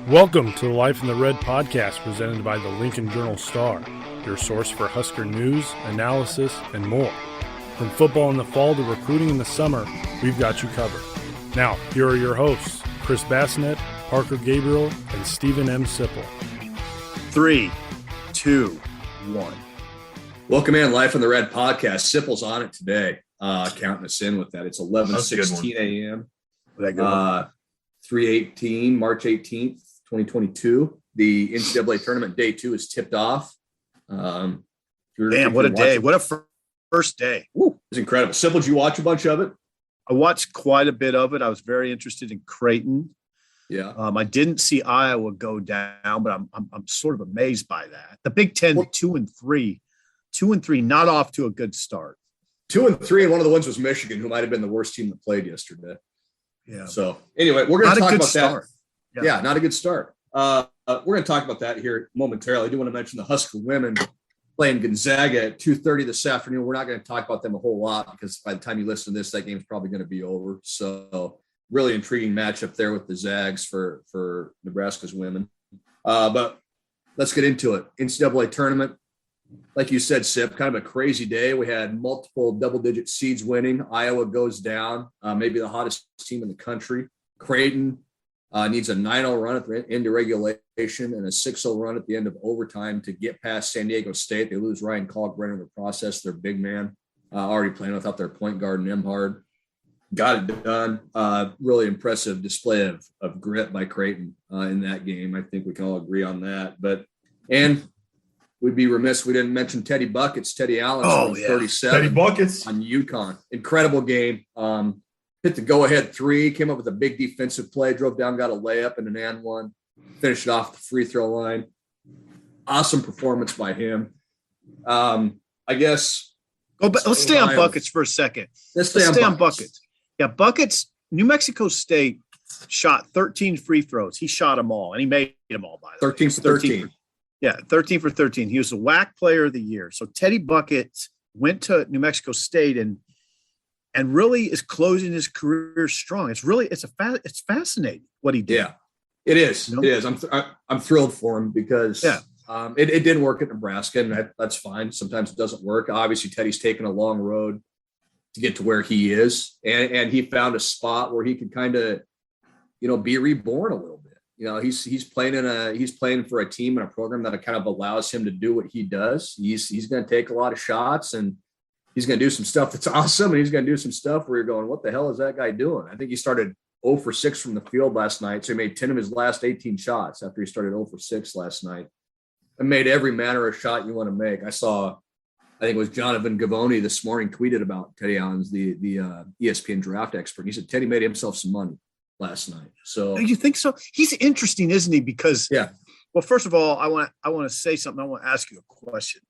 Welcome to the Life in the Red podcast presented by the Lincoln Journal-Star, your source for Husker news, analysis, and more. From football in the fall to recruiting in the summer, we've got you covered. Now, here are your hosts, Chris Basnett, Parker Gabriel, and Stephen M. Sipple. 3, 2, 1. Welcome in, Life in the Red podcast. Sipple's on it today, counting us in with that. It's 11:16 a.m. 3/18, March 18th, 2022. The NCAA tournament day 2 is tipped off. Damn, what a day. What a first day. Woo, it's incredible. Sipple, did you watch a bunch of it? I watched quite a bit of it. I was very interested in Creighton. Yeah. I didn't see Iowa go down, but I'm sort of amazed by that. The Big Ten, 2-3, not off to a good start. 2-3, and one of the ones was Michigan, who might have been the worst team that played yesterday. Yeah. So anyway, we're going to talk about start. that. Yeah, not a good start. We're going to talk about that here momentarily. I do want to mention the Husker women playing Gonzaga at 2:30 this afternoon. We're not going to talk about them a whole lot because by the time you listen to this, that game's probably going to be over. So really intriguing matchup there with the Zags for Nebraska's women. But let's get into it. NCAA tournament. Like you said, Sip, kind of a crazy day. We had multiple double-digit seeds winning. Iowa goes down, maybe the hottest team in the country. Creighton needs a 9-0 run at the end of regulation and a 6-0 run at the end of overtime to get past San Diego State. They lose Ryan Kalkbrenner in the process. Their big man already playing without their point guard, Nembhard. Got it done. Really impressive display of grit by Creighton in that game. I think we can all agree on that. And we'd be remiss we didn't mention Teddy Buckets. Teddy Allen, 37 Teddy Buckets on UConn. Incredible game. Hit the go-ahead 3, came up with a big defensive play, drove down, got a layup and an and one, finished it off the free throw line. Awesome performance by him. I guess. Let's stay on Buckets for a second. Let's stay on Buckets. Yeah, Buckets, New Mexico State shot 13 free throws. He shot them all, and he made them all, by the way. 13 for 13. Yeah, 13 for 13. He was the WAC player of the year. So Teddy Buckets went to New Mexico State and really is closing his career strong. It's fascinating what he did. Yeah, it is. You know? It is. I'm thrilled for him because it didn't work at Nebraska, and that's fine. Sometimes it doesn't work. Obviously, Teddy's taken a long road to get to where he is, and he found a spot where he could kind of, be reborn a little bit. He's playing for a team and a program that kind of allows him to do what he does. He's going to take a lot of shots and he's going to do some stuff that's awesome. And he's going to do some stuff where you're going, what the hell is that guy doing? I think he started 0 for 6 from the field last night. So he made 10 of his last 18 shots after he started 0 for 6 last night and made every manner of shot you want to make. I think it was Jonathan Gavoni this morning tweeted about Teddy Allen's the ESPN draft expert. He said, Teddy made himself some money last night. So you think so? He's interesting, isn't he? Because well, first of all, I want to say something. I want to ask you a question.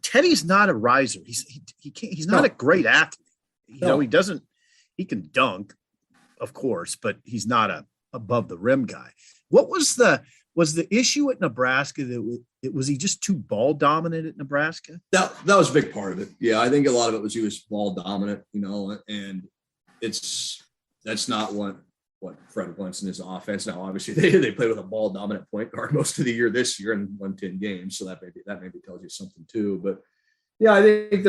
Teddy's not a riser. He's not a great athlete. He can dunk, of course, but he's not a above the rim guy. What was the issue at Nebraska was he just too ball dominant at Nebraska? That was a big part of it. Yeah, I think a lot of it was he was ball dominant, and that's not what Fred wants in his offense. Now, obviously, they play with a ball dominant point guard most of the year this year and won 10 games, so that maybe tells you something too. But yeah, I think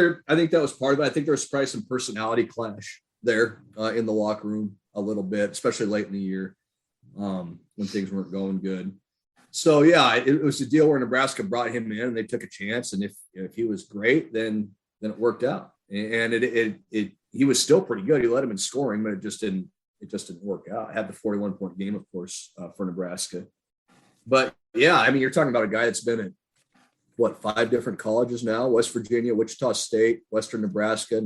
that was part of it. I think there was probably some personality clash there in the locker room a little bit, especially late in the year when things weren't going good. So yeah, it was a deal where Nebraska brought him in and they took a chance, and if he was great, then it worked out. And he was still pretty good. He led him in scoring, but it just didn't work out. I had the 41-point game, of course, for Nebraska. But yeah, I mean, you're talking about a guy that's been at 5 different colleges now: West Virginia, Wichita State, Western Nebraska,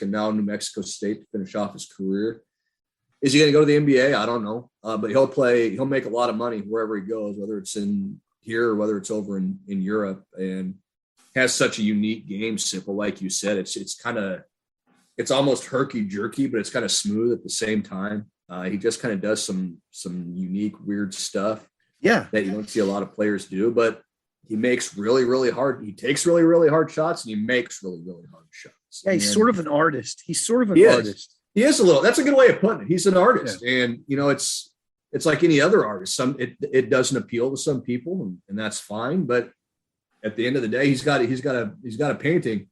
now New Mexico State to finish off his career. Is he going to go to the NBA? I don't know, but he'll make a lot of money wherever he goes, whether it's in here or whether it's over in Europe, and has such a unique game, Sipple. Like you said, it's almost herky-jerky, but it's kind of smooth at the same time. He just kind of does some unique, weird stuff that you don't see a lot of players do, but he makes really, really hard. He takes really, really hard shots, and he makes really, really hard shots. Yeah, he's sort of an artist. He is a little. That's a good way of putting it. He's an artist, and it's like any other artist. It doesn't appeal to some people, and that's fine. But at the end of the day, he's got a painting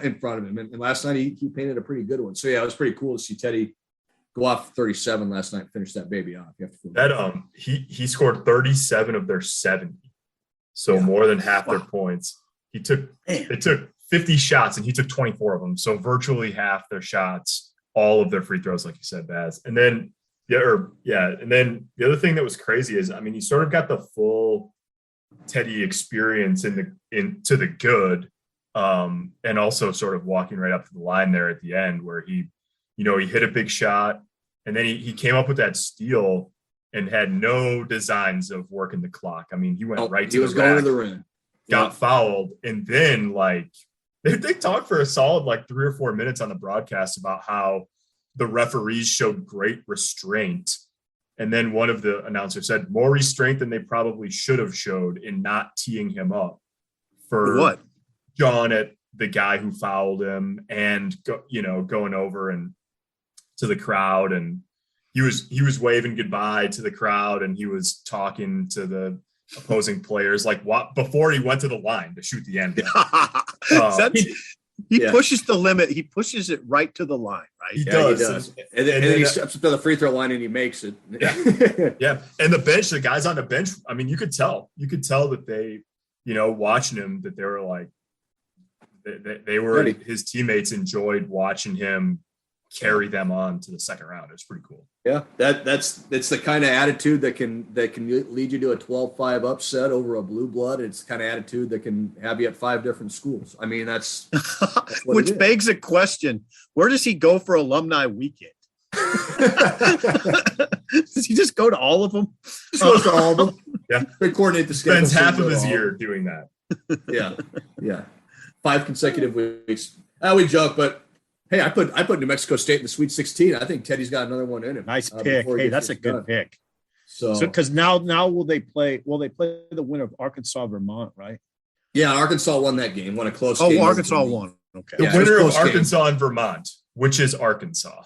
in front of him. And last night he painted a pretty good one. So yeah, it was pretty cool to see Teddy go off 37 last night and finish that baby off. You have to feel that he scored 37 of their 70. So more than half their points. It took 50 shots and he took 24 of them. So virtually half their shots, all of their free throws, like you said, Baz. And then and then the other thing that was crazy is, I mean, you sort of got the full Teddy experience into the good, and also sort of walking right up to the line there at the end where he hit a big shot, and then he came up with that steal and had no designs of working the clock. I mean, he went right to the rack, going to the rim, got fouled, and then they talked for a solid 3 or 4 minutes on the broadcast about how the referees showed great restraint. And then one of the announcers said more restraint than they probably should have showed in not teeing him up for what? John at the guy who fouled him and going over and to the crowd, and he was waving goodbye to the crowd, and he was talking to the opposing players before he went to the line to shoot the end. He pushes the limit. He pushes it right to the line, right? He does. And then he steps up to the free throw line and he makes it. Yeah. And the guys on the bench, I mean, you could tell that they, watching him, that they were like, they were, his teammates enjoyed watching him carry them on to the second round. It was pretty cool. Yeah. It's the kind of attitude that can lead you to a 12-5 upset over a blue blood. It's the kind of attitude that can have you at 5 different schools. I mean, that's which begs a question. Where does he go for alumni weekend? Does he just go to all of them? Just goes to all of them. Yeah. They coordinate the schedule. Spends half of his year doing that. Yeah. 5 consecutive weeks. We joke, but hey, I put New Mexico State in the Sweet 16. I think Teddy's got another one in him. Nice pick. Hey, that's a good pick. So because now will they play the winner of Arkansas Vermont, right? Yeah, Arkansas won that game. Won a close game. Oh, Arkansas won. Okay. The winner of Arkansas and Vermont, which is Arkansas.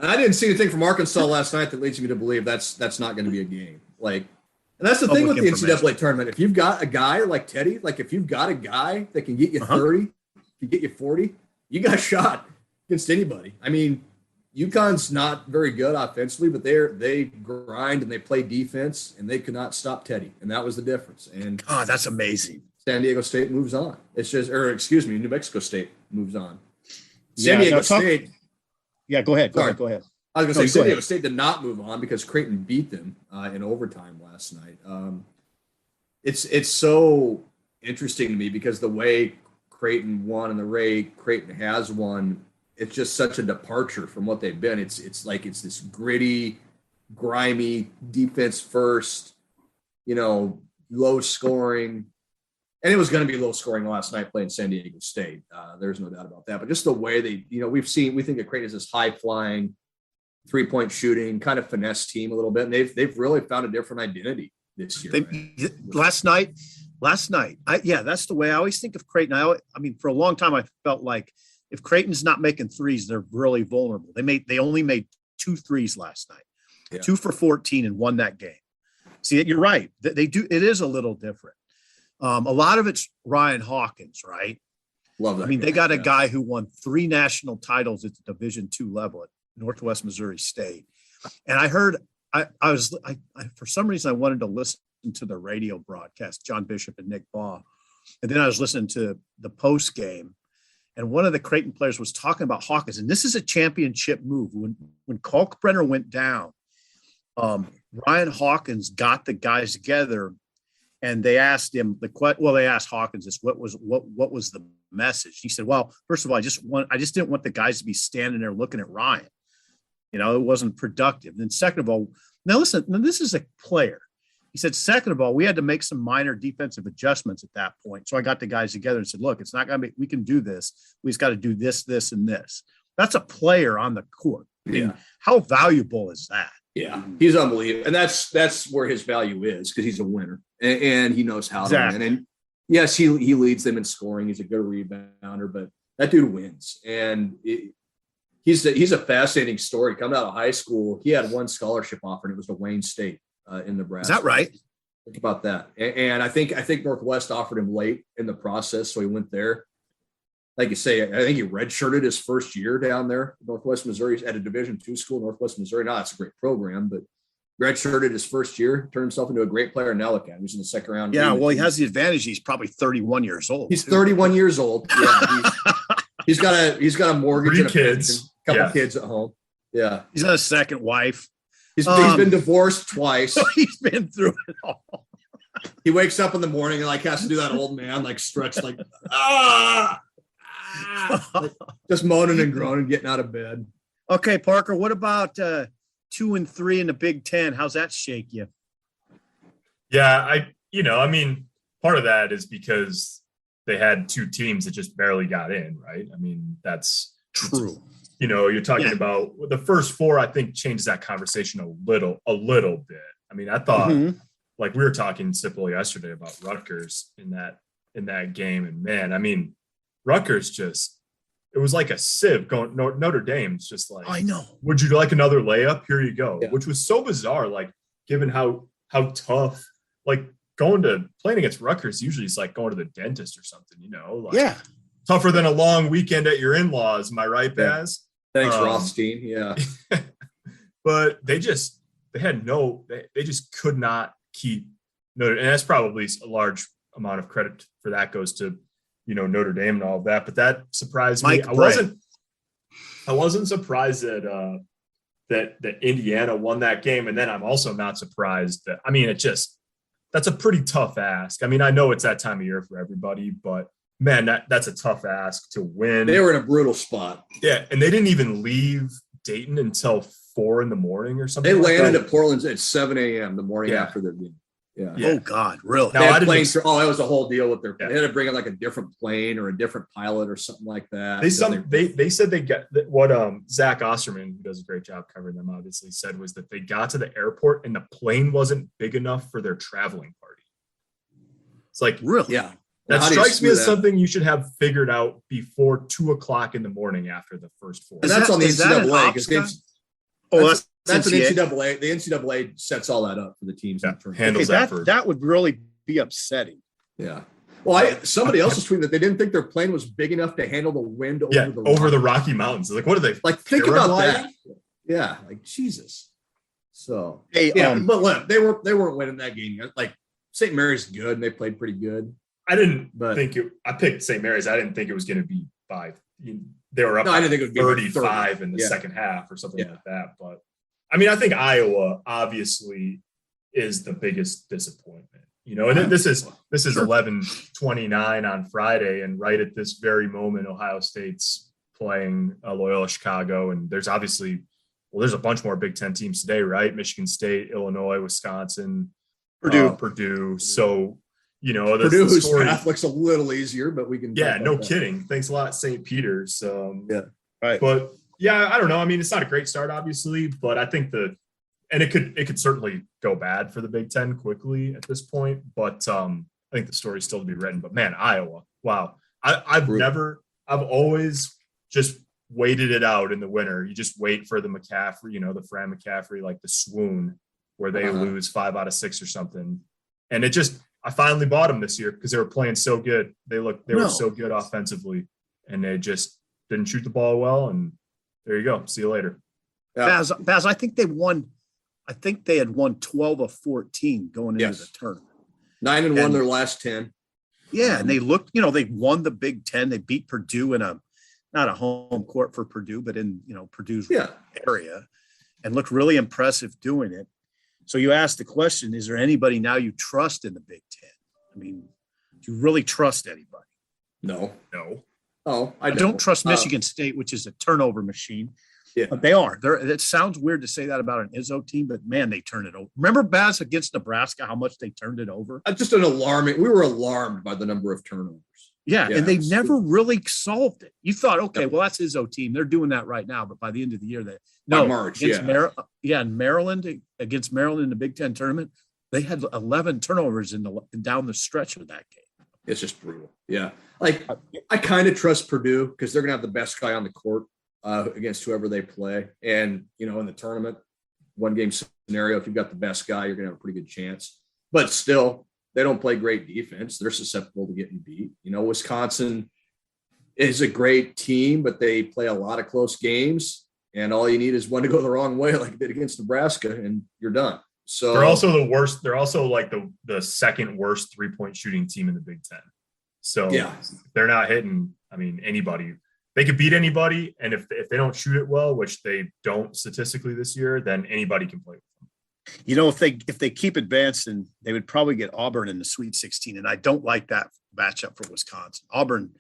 I didn't see anything from Arkansas last night that leads me to believe that's not going to be a game. And that's the thing with the NCAA tournament. If you've got a guy like Teddy, if you've got a guy that can get you 30, can get you 40, you got a shot against anybody. I mean, UConn's not very good offensively, but they grind and they play defense, and they could not stop Teddy, and that was the difference. And God, that's amazing. San Diego State moves on. New Mexico State moves on. San Diego State. Yeah, go ahead. Go ahead. I was going to say San Diego State did not move on because Creighton beat them in overtime last night. It's so interesting to me because the way Creighton won and the way Creighton has won, it's just such a departure from what they've been. It's this gritty, grimy defense first, low scoring. And it was going to be low scoring last night playing San Diego State. There's no doubt about that. But just the way they, we think of Creighton as this high flying, 3-point shooting, kind of finesse team a little bit. And they've really found a different identity this year. Last night, that's the way I always think of Creighton. I mean, for a long time, I felt like if Creighton's not making threes, they're really vulnerable. They only made 2 threes last night, 2 for 14, and won that game. See, you're right. They do. It is a little different. A lot of it's Ryan Hawkins, right? Love that. I mean, they got a guy who won 3 national titles at the Division II level at Northwest Missouri State. And I heard, I for some reason, I wanted to listen to the radio broadcast, John Bishop and Nick Baugh. And then I was listening to the post game, and one of the Creighton players was talking about Hawkins. And this is a championship move. When Kalkbrenner went down, Ryan Hawkins got the guys together, and they asked him they asked Hawkins this, what was the message? He said, well, first of all, I just didn't want the guys to be standing there looking at Ryan. It wasn't productive. And then second of all, now this is a player. He said, second of all, we had to make some minor defensive adjustments at that point. So I got the guys together and said, look, it's not going to be, we can do this. We just got to do this, this, and this. That's a player on the court. I mean, how valuable is that? Yeah, he's unbelievable. And that's where his value is, because he's a winner and he knows how to win. And yes, he leads them in scoring. He's a good rebounder, but that dude wins. And he he's a fascinating story. Coming out of high school, he had one scholarship offer, and it was to Wayne State in Nebraska. Is that right? Think about that. And I think Northwest offered him late in the process, so he went there. Like you say, I think he redshirted his first year down there, Northwest Missouri, at a Division II school, Northwest Missouri. Now it's a great program, but redshirted his first year, turned himself into a great player, and now look at him. He's in the second round. Yeah, well, he has the advantage. He's probably 31 years old. He's 31 years old. Yeah, he's got a mortgage, 3 and a kids, couple kids at home. Yeah, he's got a second wife. He's been divorced twice. He's been through it all. He wakes up in the morning and like has to do that old man like stretch like just moaning and groaning, getting out of bed. Okay, Parker, what about 2 and 3 in the Big Ten? How's that shake you? Yeah, part of that is because they had 2 teams that just barely got in, right? I mean, that's true. You're talking about the first 4, I think changes that conversation a little bit. I mean, I thought like we were talking Sipple yesterday about Rutgers in that game. And man, I mean, Rutgers it was like a sieve going. Notre Dame's just like, I know. Would you like another layup? Here you go. Yeah. Which was so bizarre. Like given how tough, like playing against Rutgers usually is like going to the dentist or something, like, yeah. Tougher than a long weekend at your in-laws. Am I right, Baz? Thanks, Rothstein. Yeah. But they just could not keep Notre, and that's probably a large amount of credit for that goes to Notre Dame and all of that, but that surprised me. I wasn't surprised that Indiana won that game, and then I'm also not surprised that that's a pretty tough ask. I mean, I know it's that time of year for everybody, but man, that's a tough ask to win. They were in a brutal spot. Yeah, and they didn't even leave Dayton until 4 a.m. or something. They landed at Portland at 7 a.m. the morning after their game. Yeah. Oh God, really? Now, that was a whole deal with they had to bring in like a different plane or a different pilot or something like that. They said they got what Zach Osterman, who does a great job covering them, obviously said was that they got to the airport and the plane wasn't big enough for their traveling party. It's like, really? Yeah. That strikes me as something you should have figured out before 2 o'clock in the morning after the first 4. And that's on the NCAA because that's an NCAA. The NCAA sets all that up for the teams. Handles that would really be upsetting. Yeah. Well, somebody else was tweeting that they didn't think their plane was big enough to handle the wind over the Rocky Mountains. Like, what are they? Like, think about that. Yeah, like Jesus. So but look, they weren't winning that game. Like St. Mary's good, and they played pretty good. I picked St. Mary's. I didn't think it was going to be 5. They were up. No, I didn't think it would be 35 in the second half or something like that. But I mean, I think Iowa obviously is the biggest disappointment. And this is 11:29 on Friday, and right at this very moment, Ohio State's playing Loyola Chicago, and there's obviously there's a bunch more Big Ten teams today, right? Michigan State, Illinois, Wisconsin, Purdue. So. Purdue, whose path looks a little easier, but we can. Yeah, no kidding. Thanks a lot, St. Peter's. Right. But I don't know. I mean, it's not a great start, obviously, but I think it could certainly go bad for the Big Ten quickly at this point. But I think the story's still to be written. But man, Iowa, wow! I've always just waited it out in the winter. You just wait for the McCaffrey, the Fran McCaffrey, like the swoon where they lose 5 out of 6 or something, and it just. I finally bought them this year because they were playing so good. They were so good offensively, and they just didn't shoot the ball well. And there you go. See you later. Yeah. Baz, I think they won. I think they had won 12 of 14 going into the tournament. 9-1 their last 10. Yeah, and they looked. They won the Big Ten. They beat Purdue in not a home court for Purdue, but in Purdue's area, and looked really impressive doing it. So you asked the question, is there anybody now you trust in the Big Ten? I mean, do you really trust anybody? No. Oh, I don't trust Michigan State, which is a turnover machine. Yeah. But they are. It sounds weird to say that about an Izzo team, but man, they turn it over. Remember Baz against Nebraska, how much they turned it over? Just an alarming. We were alarmed by the number of turnovers. Yeah, and they never really solved it. You thought, okay, well, that's Izzo team. They're doing that right now, but by the end of the year, March, in Maryland, against Maryland in the Big Ten tournament, they had 11 turnovers down the stretch of that game. It's just brutal. Yeah, like I kind of trust Purdue because they're going to have the best guy on the court against whoever they play. And, in the tournament, 1-game scenario, if you've got the best guy, you're going to have a pretty good chance. But still, they don't play great defense. They're susceptible to getting beat. Wisconsin is a great team, but they play a lot of close games. And all you need is one to go the wrong way, like it did against Nebraska, and you're done. So they're also the worst. They're also like the second worst 3-point shooting team in the Big Ten. So they're not hitting, anybody. They could beat anybody. And if they don't shoot it well, which they don't statistically this year, then anybody can play with them. If they keep advancing, they would probably get Auburn in the Sweet 16. And I don't like that matchup for Wisconsin. Auburn,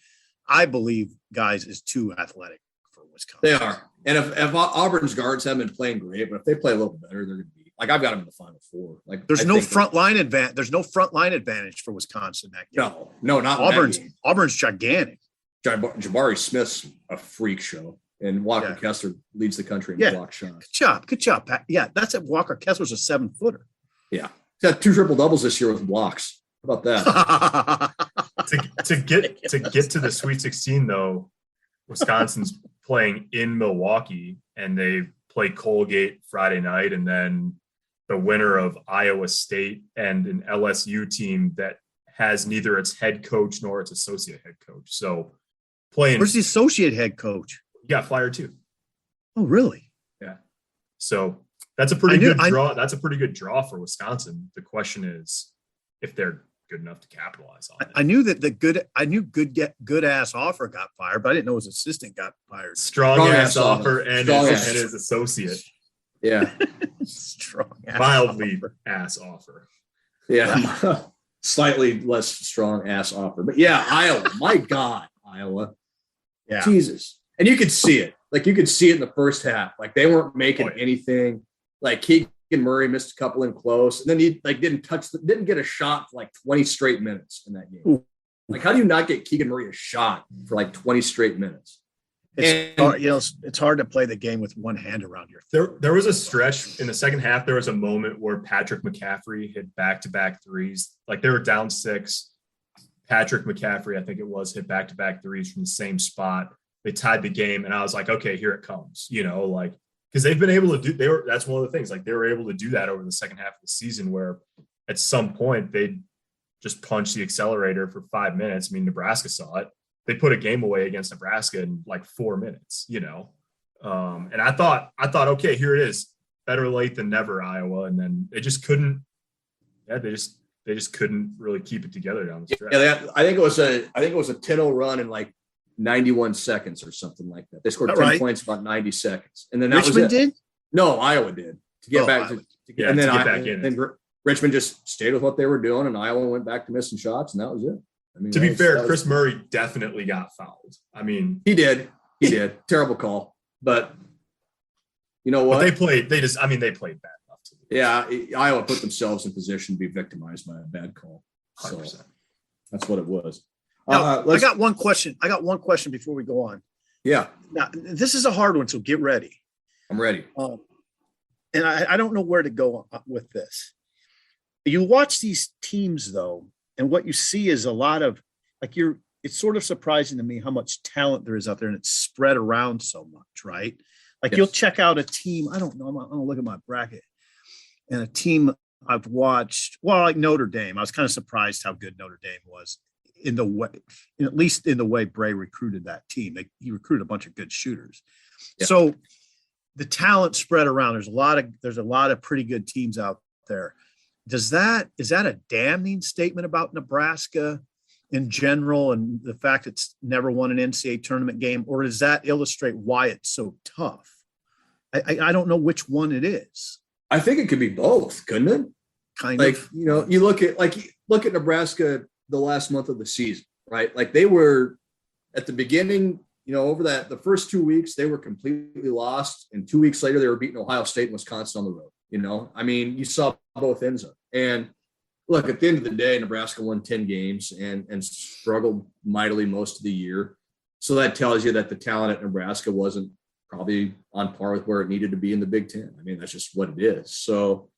I believe, guys, is too athletic for Wisconsin. They are. And if Auburn's guards haven't been playing great, but if they play a little better, they're going to be like, I've got them in the Final Four. Like, there's no front line advantage. There's no front line advantage for Wisconsin that game. No, not Auburn's gigantic. Jabari Smith's a freak show, and Walker Kessler leads the country in block shots. Good job, Pat. Yeah, that's it. Walker Kessler's a 7-footer. Yeah, he's got 2 triple-doubles this year with blocks. How about that? to get to the Sweet 16, though, Wisconsin's playing in Milwaukee, and they play Colgate Friday night, and then the winner of Iowa State and an LSU team that has neither its head coach nor its associate head coach. So where's the associate head coach? You got fired too. Oh, really? Yeah. So that's a pretty good draw. That's a pretty good draw for Wisconsin. The question is if they're good enough to capitalize on it. I knew that good ass offer got fired, but I didn't know his assistant got fired. Strong ass offer and his associate. Yeah. Mildly ass offer. Yeah. Slightly less strong ass offer. But yeah, Iowa. My God, Iowa. Yeah. Jesus. And you could see it. Like, you could see it in the first half. Like, they weren't making anything. Like, Keegan Murray missed a couple in close, and then he didn't get a shot for like 20 straight minutes in that game. Ooh. Like, how do you not get Keegan Murray a shot for like 20 straight minutes? It's hard to play the game with one hand around your throat. There was a stretch in the second half. There was a moment where Patrick McCaffrey hit back-to-back threes. Like, they were down 6. Patrick McCaffrey, I think it was, hit back-to-back threes from the same spot. They tied the game, and I was like, okay, here it comes. Because they've been able to do. That's one of the things. Like, they were able to do that over the second half of the season, where at some point they just punched the accelerator for 5 minutes. Nebraska saw it. They put a game away against Nebraska in like 4 minutes, and I thought, okay, here it is. Better late than never, Iowa. And then they just couldn't. Yeah, they just couldn't really keep it together down the stretch. Yeah, I think it was a 10-0 run in like 91 seconds or something like that. They scored 10 points about 90 seconds, and then Richmond did. No, Iowa did to get back to get back in. And Richmond just stayed with what they were doing, and Iowa went back to missing shots, and that was it. To be fair, Chris Murray definitely got fouled. He did. Terrible call. But you know what? But they played bad enough to lose. Yeah, Iowa put themselves in position to be victimized by a bad call. 100%. So that's what it was. Now, I got one question. Before we go on. Yeah. Now, this is a hard one, so get ready. I'm ready. And I don't know where to go with this. You watch these teams, though, and what you see is a lot of it's sort of surprising to me how much talent there is out there, and it's spread around so much, right? Like, you'll check out a team. I don't know. I'm going to look at my bracket, and a team I've watched. Well, like Notre Dame, I was kind of surprised how good Notre Dame was at least in the way Bray recruited that team. He recruited a bunch of good shooters. Yeah. So the talent spread around. There's a lot of pretty good teams out there. Is that a damning statement about Nebraska in general and the fact it's never won an NCAA tournament game, or does that illustrate why it's so tough? I don't know which one it is. I think it could be both, couldn't it? Kind of. You look at Nebraska the last month of the season, right? Like, they were at the beginning, over the first 2 weeks, they were completely lost. And 2 weeks later, they were beating Ohio State and Wisconsin on the road. You saw both ends of it. And look, at the end of the day, Nebraska won 10 games and struggled mightily most of the year. So that tells you that the talent at Nebraska wasn't probably on par with where it needed to be in the Big Ten. That's just what it is. So,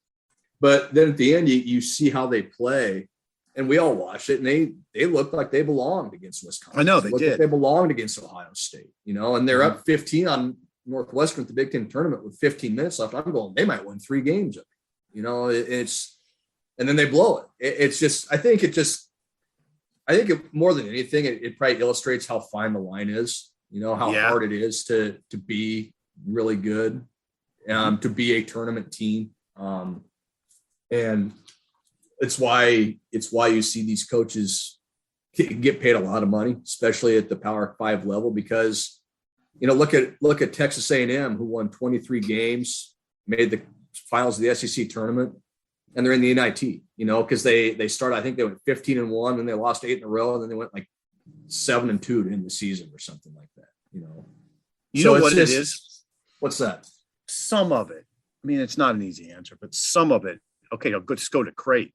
but then at the end, you see how they play. and we all watched it, and they looked like they belonged against Wisconsin. I know they did. Like they belonged against Ohio State, and they're up 15 on Northwestern at the Big Ten tournament with 15 minutes left. I'm going, they might win 3 games. It's, and then they blow it. It's just, I think more than anything, it probably illustrates how fine the line is, how hard it is to be really good, to be a tournament team. And it's why you see these coaches get paid a lot of money, especially at the Power 5 level, because, look at Texas A&M, who won 23 games, made the finals of the SEC tournament, and they're in the NIT, because they started, I think they went 15-1, and they lost 8 in a row, and then they went like 7-2 to end the season or something like that, You know what it is? What's that? Some of it. I mean, it's not an easy answer, but some of it. Okay, I'll just go to Creighton.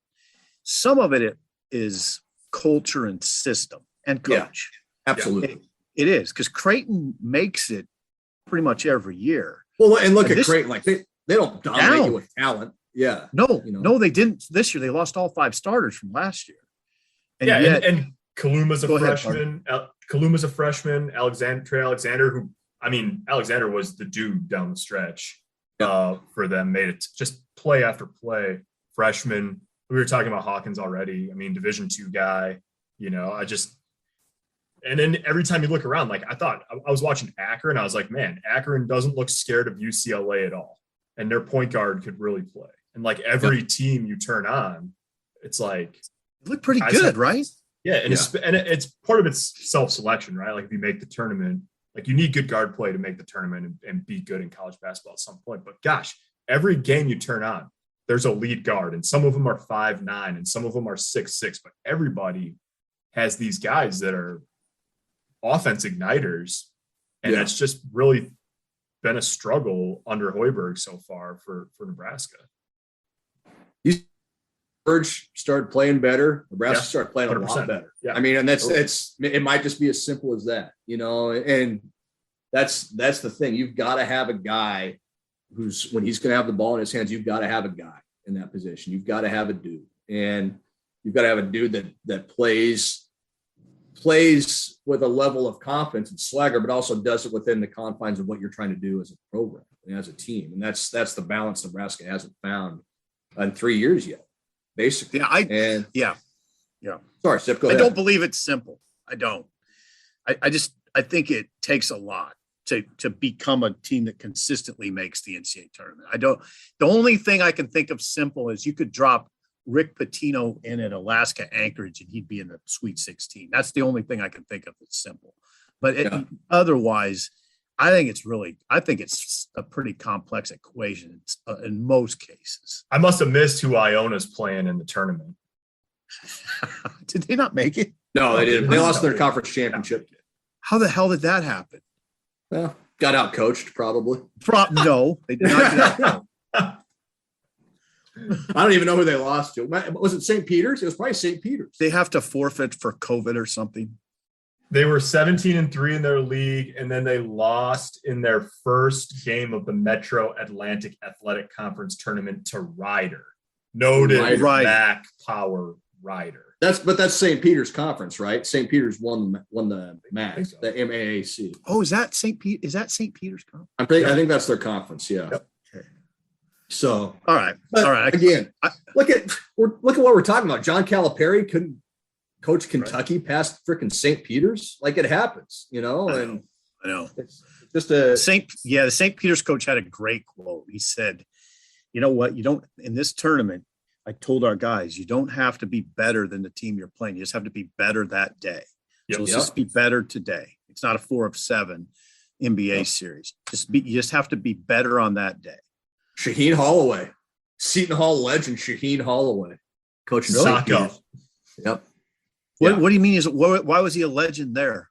Some of it is culture and system and coach. Yeah, absolutely. It is, because Creighton makes it pretty much every year. Well, and look at Creighton, like they don't dominate you with talent. Yeah. No, they didn't this year. They lost all 5 starters from last year. And and Kaluma's a freshman. Kaluma's a freshman. Trey Alexander, who, Alexander was the dude down the stretch for them, made it just play after play. Freshman. We were talking about Hawkins already. Division II guy, and then every time you look around, like I was watching Akron, I was like, man, Akron doesn't look scared of UCLA at all. And their point guard could really play. And like every team you turn on, it's like, it looked pretty good, right? Yeah. And it's part of its self-selection, right? Like if you make the tournament, like you need good guard play to make the tournament and be good in college basketball at some point. But gosh, every game you turn on, there's a lead guard, and some of them are 5'9", and some of them are 6'6", but everybody has these guys that are offense igniters. And that's just really been a struggle under Hoiberg so far for Nebraska. George started playing better. Nebraska started playing 100%. A lot better. Yeah. And that's it might just be as simple as that, and that's the thing. You've got to have a guy who's, when he's going to have the ball in his hands, you've got to have a guy in that position. You've got to have a dude, and you've got to have a dude that plays with a level of confidence and swagger, but also does it within the confines of what you're trying to do as a program and as a team. And that's the balance Nebraska hasn't found in 3 years yet, basically. Yeah. Sorry, Sip, go ahead. I don't believe it's simple. I don't. I think it takes a lot to become a team that consistently makes the NCAA tournament. The only thing I can think of simple is you could drop Rick Pitino in at Alaska Anchorage and he'd be in the Sweet 16. That's the only thing I can think of that's simple. But otherwise, I think it's a pretty complex equation in most cases. I must have missed who Iona's playing in the tournament. Did they not make it? No, they didn't. They lost their conference championship. How the hell did that happen? Well, got out coached probably. No, they did not get out. I don't even know who they lost to. Was it St. Peter's? It was probably St. Peter's. They have to forfeit for COVID or something. They were 17-3 in their league, and then they lost in their first game of the Metro Atlantic Athletic Conference tournament to Ryder. Noted Mac Power Ryder. That's St. Peter's conference, right? St. Peter's won the MAC, the MAAC. Oh, is that St. Peter's conference? I think that's their conference. Yeah. Yep. Okay. So all right. Again, look at what we're talking about. John Calipari couldn't coach Kentucky past freaking St. Peter's. Like, it happens, I know. It's just the St. Peter's coach had a great quote. He said, "You know what? You don't, in this tournament, I told our guys, you don't have to be better than the team you're playing. You just have to be better that day. So let's just be better today. It's not a 4 of 7 NBA series. You just have to be better on that day." Shaheen Holloway, Seton Hall legend Shaheen Holloway, coach Sacco. Yep. What do you mean? Why was he a legend there?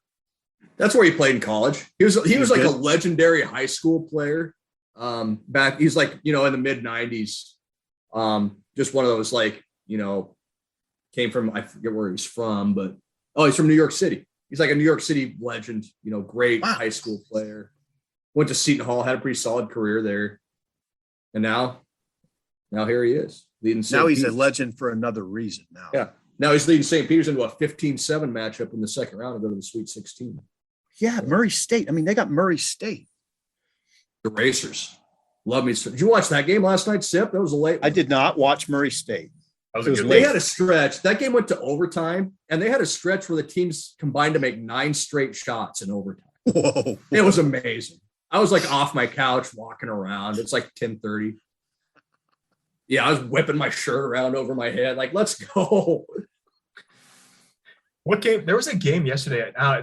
That's where he played in college. He was like a legendary high school player. Back, he's like, in the mid 90s. Just one of those, like, came from, I forget where he's from, but he's from New York City. He's like a New York City legend, great high school player. Went to Seton Hall, had a pretty solid career there. And now here he is leading. Now he's a legend for another reason now. Yeah. Now he's leading St. Peter's into a 15-7 matchup in the second round to go to the Sweet 16. Yeah, Murray State. I mean, they got Murray State. The Racers. Love me. Did you watch that game last night, Sip? That was a late one. I did not watch Murray State. They had a stretch. That game went to overtime, and they had a stretch where the teams combined to make 9 straight shots in overtime. Whoa. It was amazing. I was like off my couch walking around. It's like 10:30. Yeah, I was whipping my shirt around over my head. Like, let's go. What game? There was a game yesterday. I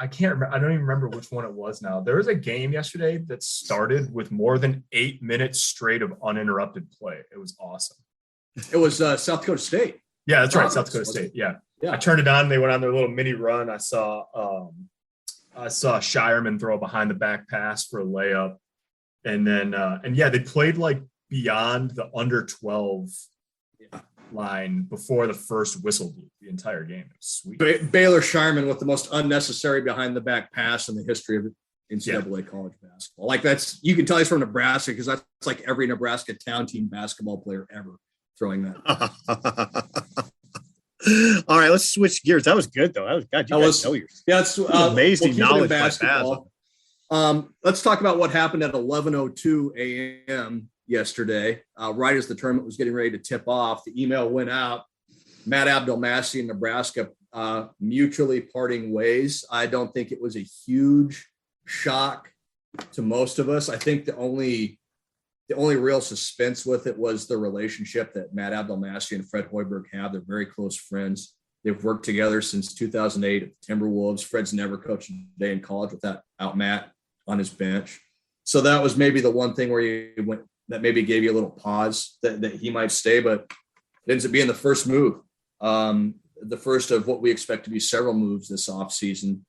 can't remember. I don't even remember which one it was now. There was a game yesterday that started with more than 8 minutes straight of uninterrupted play. It was awesome. It was South Dakota State. Yeah, that's right. South Dakota State. Yeah. I turned it on. They went on their little mini run. I saw Shireman throw a behind the back pass for a layup. And then, they played like beyond the under 12 line before the first whistle blew the entire game. It was sweet. Baylor Shireman with the most unnecessary behind the back pass in the history of NCAA college basketball. Like you can tell he's from Nebraska because that's like every Nebraska town team basketball player ever throwing that. All right, let's switch gears. That was good though. You guys know yours. Yeah, it's amazing knowledge basketball. Let's talk about what happened at 11:02 a.m. yesterday, right as the tournament was getting ready to tip off. The email went out. Matt Abdelmassih and Nebraska mutually parting ways. I don't think it was a huge shock to most of us. I think the only real suspense with it was the relationship that Matt Abdelmassih and Fred Hoiberg have. They're very close friends. They've worked together since 2008 at the Timberwolves. Fred's never coached a day in college without Matt on his bench. So that was maybe the one thing where you went that maybe gave you a little pause that he might stay, but it ends up being the first move. The first of what we expect to be several moves this offseason.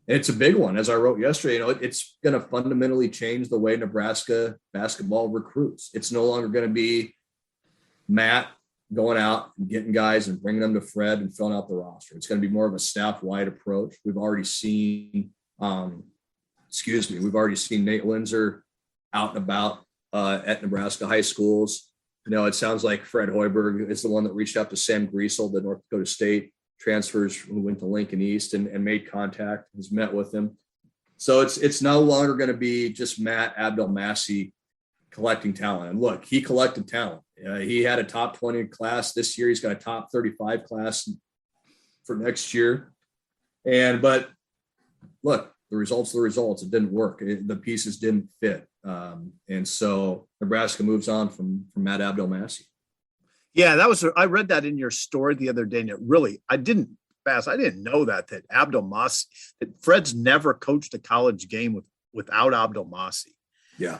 And it's a big one. As I wrote yesterday, it's going to fundamentally change the way Nebraska basketball recruits. It's no longer going to be Matt going out and getting guys and bringing them to Fred and filling out the roster. It's going to be more of a staff-wide approach. We've already seen Nate Windsor out and about at Nebraska high schools. It sounds like Fred Hoiberg is the one that reached out to Sam Griesel, the North Dakota State transfers who went to Lincoln East and made contact, has met with him. So it's no longer going to be just Matt Abdelmassih collecting talent. And look, he collected talent. He had a top 20 class this year. He's got a top 35 class for next year. But look, the results. It didn't work. The pieces didn't fit. And so Nebraska moves on from Matt Abdelmassih. Yeah, I read that in your story the other day, and I didn't know that Abdelmassih, that Fred's never coached a college game without Abdelmassih. Yeah.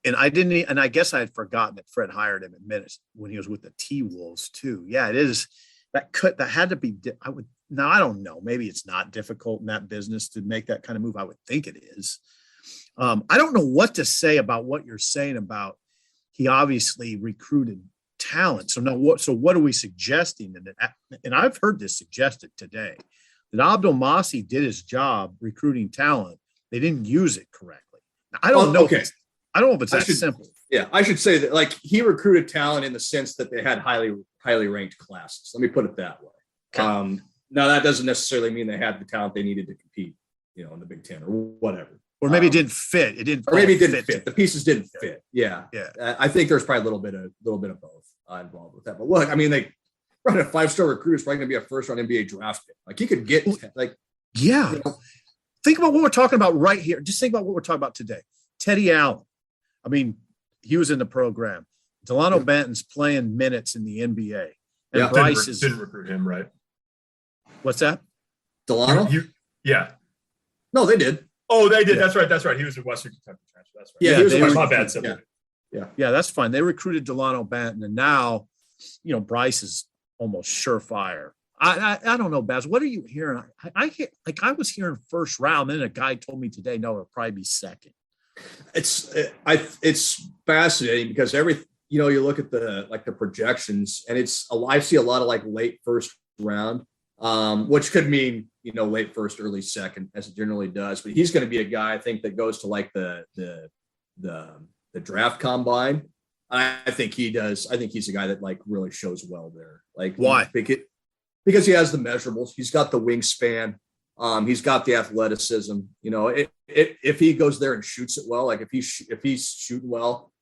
And I guess I had forgotten that Fred hired him at Minutes when he was with the T-Wolves too. Yeah, it is. That had to be, I don't know. Maybe it's not difficult in that business to make that kind of move. I would think it is. I don't know what to say about what you're saying about he obviously recruited talent. So what are we suggesting? And I've heard this suggested today that Abdelmassih did his job recruiting talent. They didn't use it correctly. Now, I don't know. Okay. I don't know if it's that simple. Yeah, I should say that he recruited talent in the sense that they had highly ranked classes. Let me put it that way. Okay. Now that doesn't necessarily mean they had the talent they needed to compete, in the Big Ten or whatever. Or maybe it didn't fit. Or maybe it didn't fit. The pieces didn't fit. Yeah. Yeah. I think there's probably a little bit of both involved with that. But look, they run a 5-star recruit is probably going to be a first-round NBA draft pick. He could get yeah. Think about what we're talking about right here. Just think about what we're talking about today. Teddy Allen. He was in the program. Delano Banton's playing minutes in the NBA. And Bryce didn't recruit him, right? What's that? Delano? Yeah. No, they did. Oh, they did. Yeah. That's right. He was a Western Kentucky transfer. That's right. Yeah, he was my bad. Yeah, that's fine. They recruited Delano Banton, and now, Bryce is almost surefire. I don't know, Baz. What are you hearing? I was hearing first round, then a guy told me today, no, it'll probably be second. It's fascinating because you look at the projections, and I see a lot of late first round, which could mean late first, early second, as it generally does. But he's going to be a guy I think that goes to the draft combine. I think he does. I think he's a guy that really shows well there. Why? because he has the measurables. He's got the wingspan. He's got the athleticism. You know, if he goes there and shoots it well, like if he's shooting well,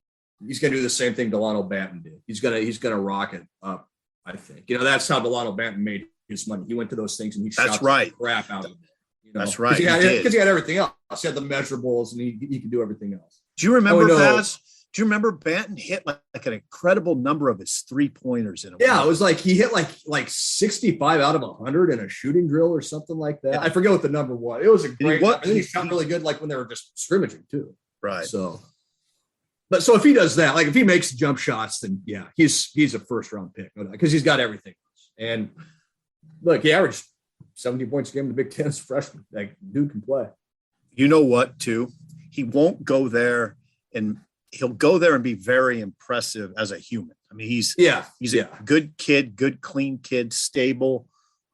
he's going to do the same thing Delano Banton did. He's gonna rock it up. I think, you know, that's how Delano Banton made his money. He went to those things and he shot the crap out of it. You know? That's right. Because he had everything else. He had the measurables and he could do everything else. Do you remember Baz? Do you remember Banton hit like an incredible number of his 3-pointers in a it was like he hit like 65 out of 100 in a shooting drill or something like that. Yeah. I forget what the number was. It was a great. And he shot really good, like when they were just scrimmaging too. Right. So if he does that, like if he makes jump shots, then yeah, he's a first round pick because he's got everything. And look, he averaged 17 points a game in the Big Ten as a freshman. Like dude can play. You know what? Too, he won't go there and. He'll go there and be very impressive as a human. I mean, he's a good kid, good, clean kid, stable.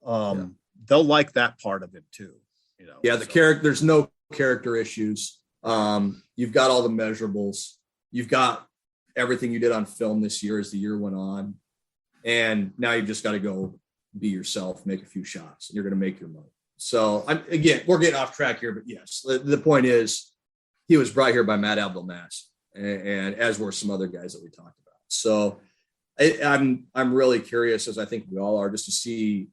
They'll like that part of him too. You know, the character, there's no character issues. You've got all the measurables. You've got everything you did on film this year as the year went on. And now you've just got to go be yourself, make a few shots, and you're going to make your money. So we're getting off track here, but yes, the point is he was brought here by Matt Abdelmassih. And as were some other guys that we talked about. So I'm really curious, as I think we all are, just to see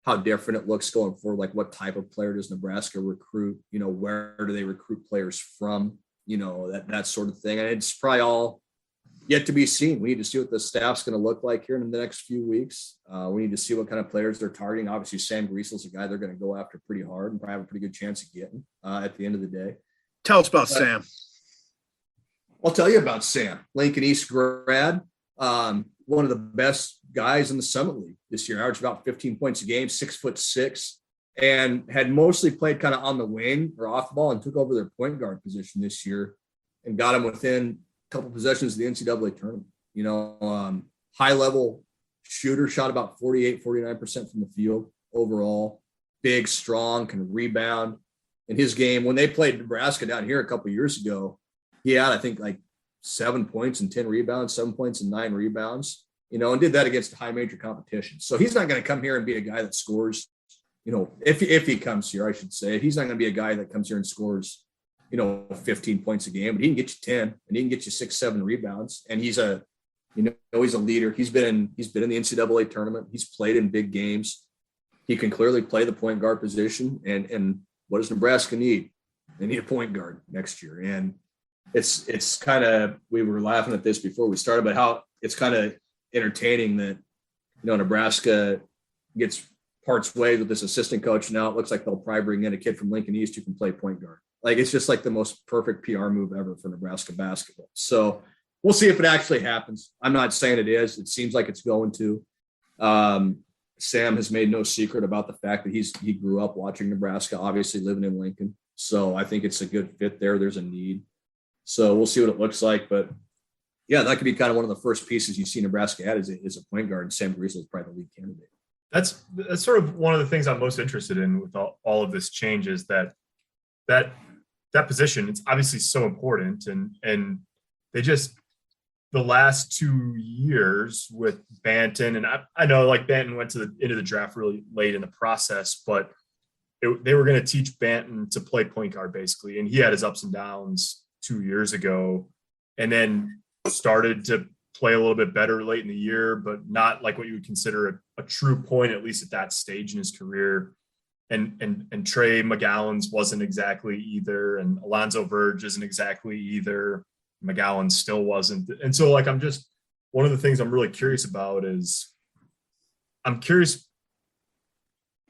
how different it looks going forward. Like what type of player does Nebraska recruit? You know, where do they recruit players from? You know, that sort of thing. And it's probably all yet to be seen. We need to see what the staff's going to look like here in the next few weeks. We need to see what kind of players they're targeting. Obviously, Sam Griesel's a guy they're going to go after pretty hard and probably have a pretty good chance of getting at the end of the day. Tell us about Sam. I'll tell you about Sam, Lincoln East grad, one of the best guys in the Summit League this year. Averaged about 15 points a game, 6'6", and had mostly played kind of on the wing or off the ball and took over their point guard position this year and got him within a couple possessions of the NCAA tournament. You know, high level shooter, shot about 49% from the field overall, big, strong, can rebound. In his game, when they played Nebraska down here a couple of years ago, he had, I think, like 7 points and 10 rebounds, 7 points and 9 rebounds, you know, and did that against high major competition. So he's not going to come here and be a guy that scores, you know, if he comes here, I should say, he's not going to be a guy that comes here and scores, you know, 15 points a game, but he can get you 10 and he can get you 6-7 rebounds. And he's a leader. He's been in the NCAA tournament. He's played in big games. He can clearly play the point guard position. And what does Nebraska need? They need a point guard next year. And it's kind of, we were laughing at this before we started, but how it's kind of entertaining that, you know, Nebraska gets parts ways with this assistant coach. Now it looks like they'll probably bring in a kid from Lincoln East who can play point guard. Like, it's just like the most perfect PR move ever for Nebraska basketball. So we'll see if it actually happens. I'm not saying it is. It seems like it's going to. Sam has made no secret about the fact that he grew up watching Nebraska, obviously living in Lincoln. So I think it's a good fit there. There's a need. So we'll see what it looks like. But, yeah, that could be kind of one of the first pieces you see Nebraska add is a point guard, and Sam Griesel is probably the lead candidate. That's sort of one of the things I'm most interested in with all of this change is that position, it's obviously so important. And they just – the last 2 years with Banton, and I know like Banton went into the draft really late in the process, but they were going to teach Banton to play point guard basically. And he had his ups and downs 2 years ago and then started to play a little bit better late in the year, but not like what you would consider a true point, at least at that stage in his career. And Trey McGowan's wasn't exactly either. And Alonzo Verge isn't exactly either. McGowan still wasn't. And so like, one of the things I'm really curious about is I'm curious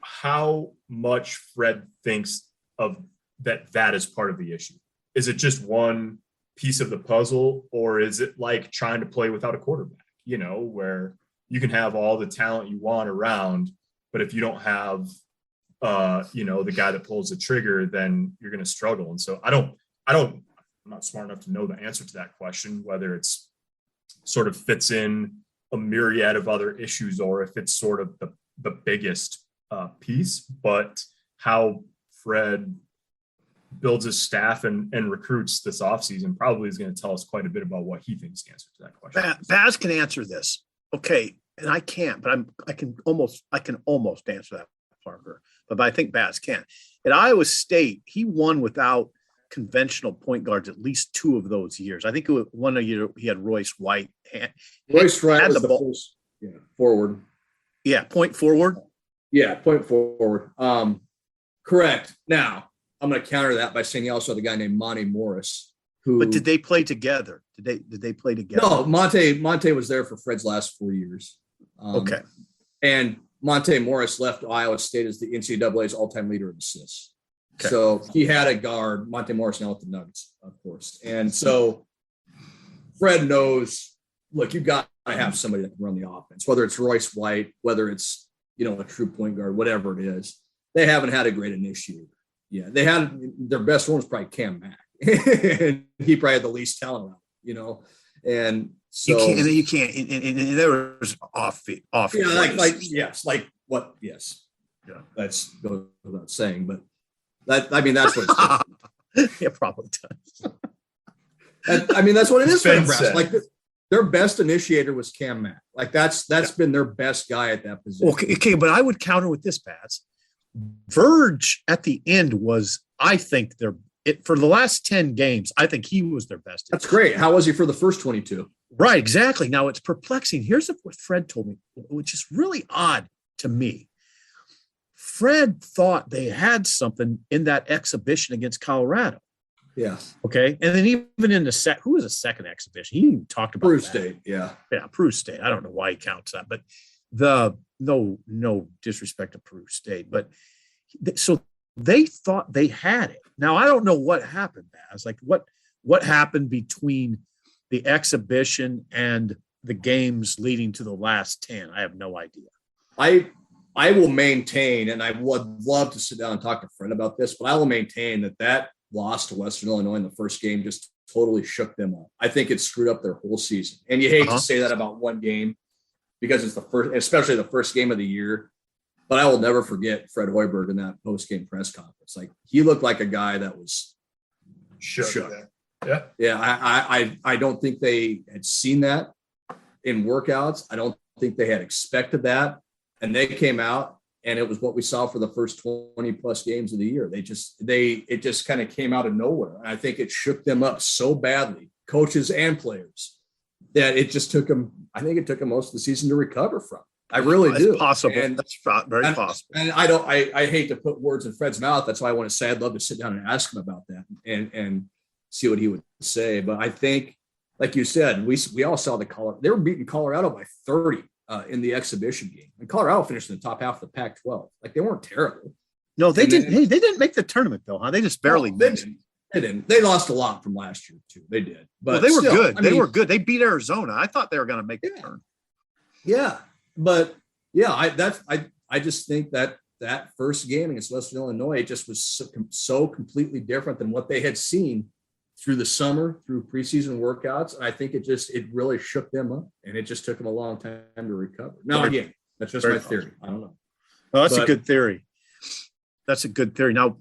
how much Fred thinks of that is part of the issue. Is it just one piece of the puzzle, or is it like trying to play without a quarterback, you know, where you can have all the talent you want around, but if you don't have, you know, the guy that pulls the trigger, then you're going to struggle. And so I'm not smart enough to know the answer to that question, whether it's sort of fits in a myriad of other issues or if it's sort of the biggest piece, but how Fred builds his staff and recruits this offseason probably is going to tell us quite a bit about what he thinks the answer to that question is. Baz can answer this. Okay, and I can't, but I can almost answer that, Parker, but I think Baz can. At Iowa State, he won without conventional point guards at least 2 of those years. I think it was one year he had Royce White. Royce White was the first forward. Yeah, point forward. Yeah, point forward. Correct. Now, I'm going to counter that by saying he also had a guy named Monte Morris. But did they play together? Did they play together? No, Monte was there for Fred's last 4 years. Okay. And Monte Morris left Iowa State as the NCAA's all-time leader of assists. Okay. So he had a guard, Monte Morris, now with the Nuggets, of course. And so Fred knows, look, you've got to have somebody that can run the offense, whether it's Royce White, whether it's, a true point guard, whatever it is. They haven't had a great initiator. Yeah, they had their best one was probably Cam Mack. And he probably had the least talent around, and so you can't and there was off. Yes. Yeah, that's goes without saying, but that's what it's it probably does. That's what it is for Nebraska. Like their best initiator was Cam Mack. Like that's been their best guy at that position. Okay, but I would counter with this, Baz. Verge at the end was, I think, for the last 10 games, I think he was their best. That's great. How was he for the first 22? Right, exactly. Now it's perplexing. Here's what Fred told me, which is really odd to me. Fred thought they had something in that exhibition against Colorado. Yeah. Okay. And then even in who was the second exhibition? He even talked about Peru State. Yeah. Yeah, Peru State. I don't know why he counts that, but no disrespect to Peru State, but so they thought they had it. Now I don't know what happened, Baz. Like what happened between the exhibition and the games leading to the last 10. I have no idea. I will maintain, and I would love to sit down and talk to Fred about this, but I will maintain that loss to Western Illinois in the first game just totally shook them up. I think it screwed up their whole season. And you hate to say that about one game because it's the first, especially the first game of the year. But I will never forget Fred Hoiberg in that post-game press conference. Like he looked like a guy that was shook. Yeah. Yeah. I don't think they had seen that in workouts. I don't think they had expected that. And they came out and it was what we saw for the first 20 plus games of the year. It just kind of came out of nowhere. And I think it shook them up so badly, coaches and players, that it just took them. I think it took them most of the season to recover from. I really do. Possible. And that's very possible. And I hate to put words in Fred's mouth. That's why I want to say I'd love to sit down and ask him about that and see what he would say. But I think, like you said, we all saw they were beating Colorado by 30 in the exhibition game. And Colorado finished in the top half of the Pac-12. Like they weren't terrible. No, they didn't. Hey, they didn't make the tournament though, huh? They just barely missed. They didn't. They lost a lot from last year too. They did, but they were good. They were good. They beat Arizona. I thought they were going to make the turn. Yeah, but yeah, I just think that first game against Western Illinois just was so completely different than what they had seen through the summer, through preseason workouts. And I think it really shook them up, and it just took them a long time to recover. Now, again, that's just my theory. I don't know. Well, that's a good theory. That's a good theory. Now,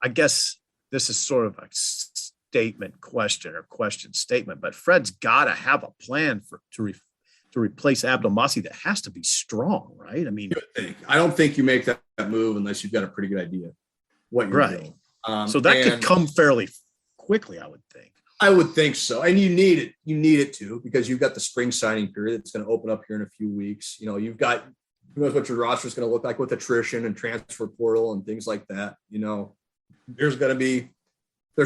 I guess this is sort of a statement question or question statement, but Fred's got to have a plan to replace Abdelmassih that has to be strong, right? I mean, I don't think you make that move unless you've got a pretty good idea what you're doing. So that could come fairly quickly, I would think. I would think so. And you need it. You need it too, because you've got the spring signing period that's going to open up here in a few weeks. You've got, who knows what your roster is going to look like with attrition and transfer portal and things like that. There's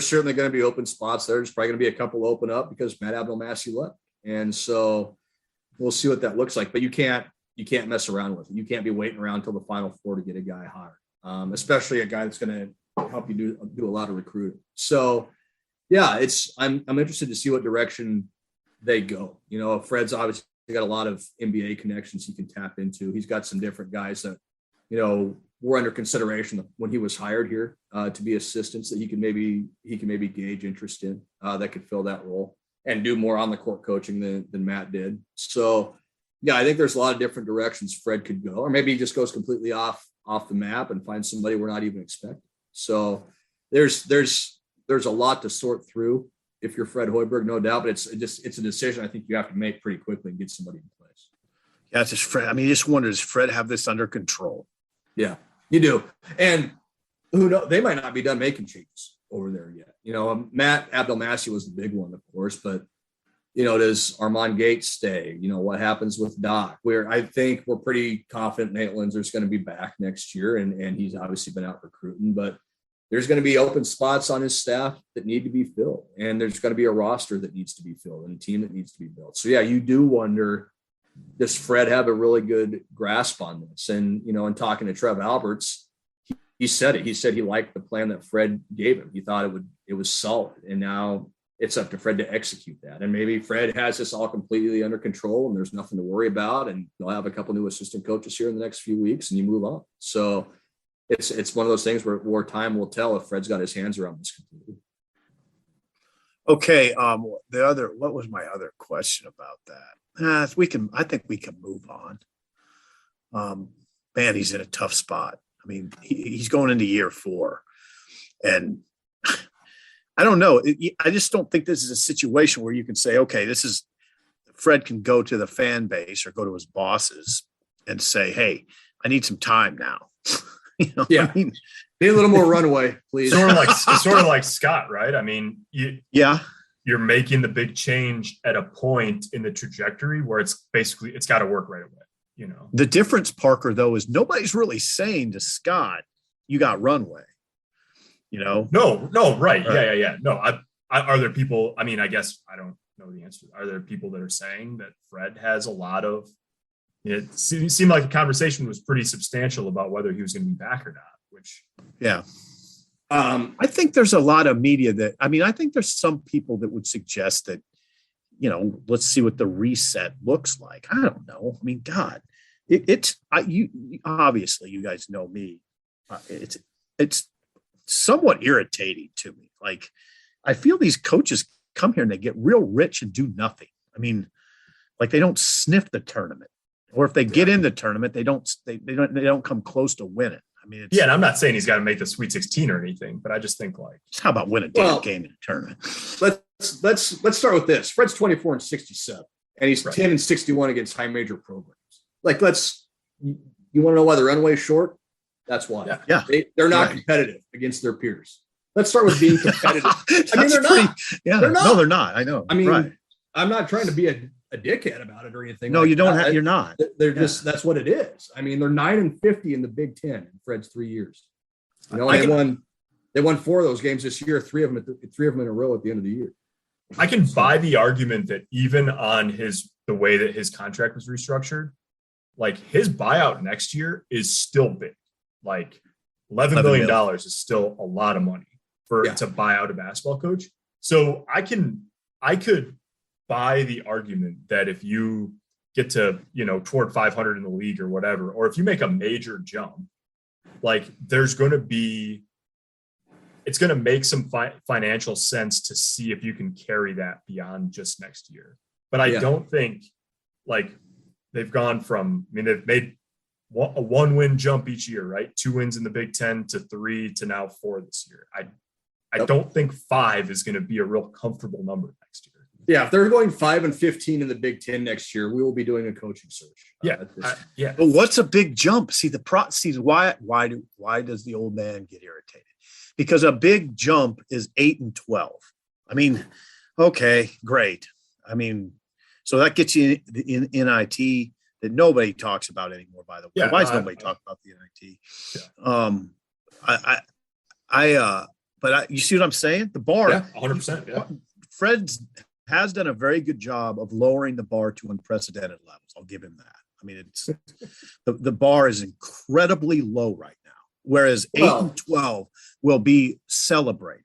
certainly going to be open spots there. There's probably going to be a couple open up because Matt Abdelmassih left. And so we'll see what that looks like, but you can't mess around with it. You can't be waiting around until the Final Four to get a guy hired, especially a guy that's going to help you do a lot of recruiting. So yeah, I'm interested to see what direction they go. Fred's obviously got a lot of NBA connections he can tap into. He's got some different guys that, were under consideration when he was hired here to be assistants that he can maybe gauge interest in that could fill that role and do more on the court coaching than Matt did. So yeah, I think there's a lot of different directions Fred could go, or maybe he just goes completely off the map and finds somebody we're not even expecting. So there's a lot to sort through if you're Fred Hoiberg, no doubt, but it's a decision I think you have to make pretty quickly and get somebody in place. Yeah, it's just Fred. I mean, you just wonder, does Fred have this under control? Yeah, you do. And who knows? They might not be done making changes over there yet. Matt Abdelmassih was the big one, of course, but does Armand Gates stay? What happens with Doc? I think we're pretty confident Nate Linzer's going to be back next year, and he's obviously been out recruiting, but there's going to be open spots on his staff that need to be filled, and there's going to be a roster that needs to be filled and a team that needs to be built. So yeah, you do wonder, does Fred have a really good grasp on this? And, in talking to Trev Alberts, he said it. He said he liked the plan that Fred gave him. He thought it was solid. And now it's up to Fred to execute that. And maybe Fred has this all completely under control and there's nothing to worry about. And they'll have a couple new assistant coaches here in the next few weeks and you move on. So it's one of those things where time will tell if Fred's got his hands around this completely. Okay. What was my other question about that? I think we can move on. Man, he's in a tough spot. I mean, he's going into year 4 and I don't know. I just don't think this is a situation where you can say, okay, Fred can go to the fan base or go to his bosses and say, hey, I need some time now. Yeah. I mean, be a little more runway, please. Sort of like Scott, right? I mean, you're making the big change at a point in the trajectory where it's got to work right away. The difference, Parker, though, is nobody's really saying to Scott, you got runway. No, right. Yeah. No, are there people, I mean, I guess I don't know the answer. Are there people that are saying that Fred has a lot of, it seemed like the conversation was pretty substantial about whether he was going to be back or not, which. Yeah. I think there's a lot of media I think there's some people that would suggest that, let's see what the reset looks like. I don't know. I mean, God, obviously you guys know me. It's somewhat irritating to me. Like, I feel these coaches come here and they get real rich and do nothing. I mean, like they don't sniff the tournament, or if they get in the tournament, they don't come close to winning. I mean, and I'm not saying he's got to make the Sweet 16 or anything, but I just think how about win a damn game in a tournament? Let's start with this. Fred's 24-67, and he's 10-61 against high major programs. Like, you want to know why the runway is short? That's why. Yeah. They're not competitive against their peers. Let's start with being competitive. I mean, they're not. Yeah. They're not. No, they're not. I know. I mean, I'm not trying to be a dickhead about it or anything. No, you don't have. You're not. They're just. That's what it is. I mean, they're 9-50 in the Big Ten in Fred's 3 years. They won 4 of those games this year. 3 of them in a row at the end of the year. I can buy the argument that even on the way that his contract was restructured, like his buyout next year is still big. Like $11 million is still a lot of money to buy out a basketball coach. So I could buy the argument that if you get to, toward 500 in the league or whatever, or if you make a major jump, like it's going to make some financial sense to see if you can carry that beyond just next year. But I don't think they've gone from, they've made a 1-win jump each year, right? 2 wins in the Big Ten to 3 to now 4 this year. I don't think 5 is going to be a real comfortable number next year. Yeah, if they're going 5-15 in the Big Ten next year, we will be doing a coaching search. But what's a big jump? See why does the old man get irritated? Because a big jump is 8-12. I mean, okay, great. I mean, so that gets you in NIT that nobody talks about anymore, by the way. Yeah, why is nobody talking about the NIT? Yeah. But you see what I'm saying? The bar, 100%. Yeah. Fred has done a very good job of lowering the bar to unprecedented levels. I'll give him that. I mean, it's the bar is incredibly low right now, whereas 8-12 will be celebrated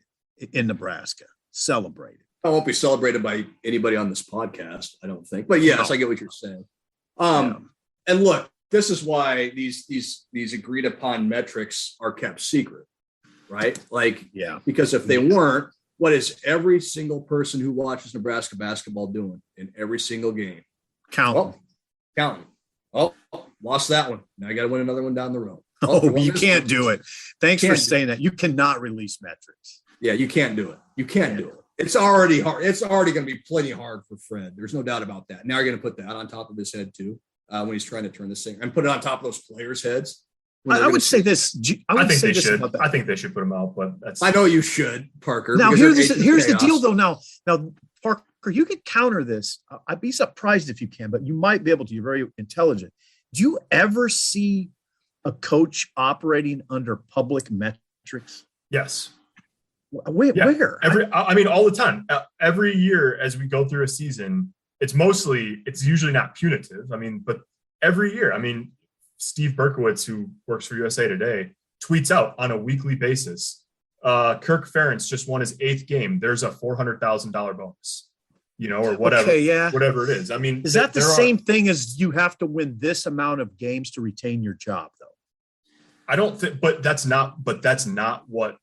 in Nebraska. Celebrated. I won't be celebrated by anybody on this podcast, I don't think. But yes, I get what you're saying. And look, this is why these agreed upon metrics are kept secret, right? Because if they weren't, what is every single person who watches Nebraska basketball doing in every single game? Counting. Oh, lost that one. Now I got to win another one down the road. You can't do it. Thanks for saying that. You cannot release metrics. Yeah, you can't do it. You can't do it. It's already hard. It's already going to be plenty hard for Fred. There's no doubt about that. Now you're going to put that on top of his head too. when he's trying to turn this thing and put it on top of those players' heads. I would say this. I think they should. I think they should put him out, but I know you should, Parker. Now here's the deal, though. Now, Parker, you can counter this. I'd be surprised if you can, but you might be able to. You're very intelligent. Do you ever see a coach operating under public metrics? Yes. Where? I mean, all the time. Every year as we go through a season, it's usually not punitive. I mean, but every year, I mean, Steve Berkowitz, who works for USA Today, tweets out on a weekly basis, Kirk Ferentz just won his 8th game. There's a $400,000 bonus, or whatever. Okay, yeah. Whatever it is. I mean, is that the same thing as you have to win this amount of games to retain your job, though? I don't think, but that's not what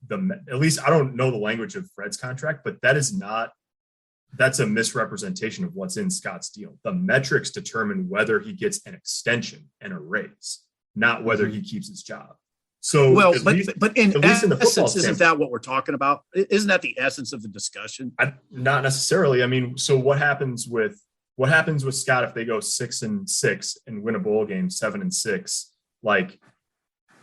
at least I don't know the language of Fred's contract, but that's a misrepresentation of what's in Scott's deal. The metrics determine whether he gets an extension and a raise, not whether he keeps his job. So, but in essence, isn't that what we're talking about? Isn't that the essence of the discussion? Not necessarily. I mean, so what happens with Scott if they go 6-6 and win a bowl game 7-6? Like,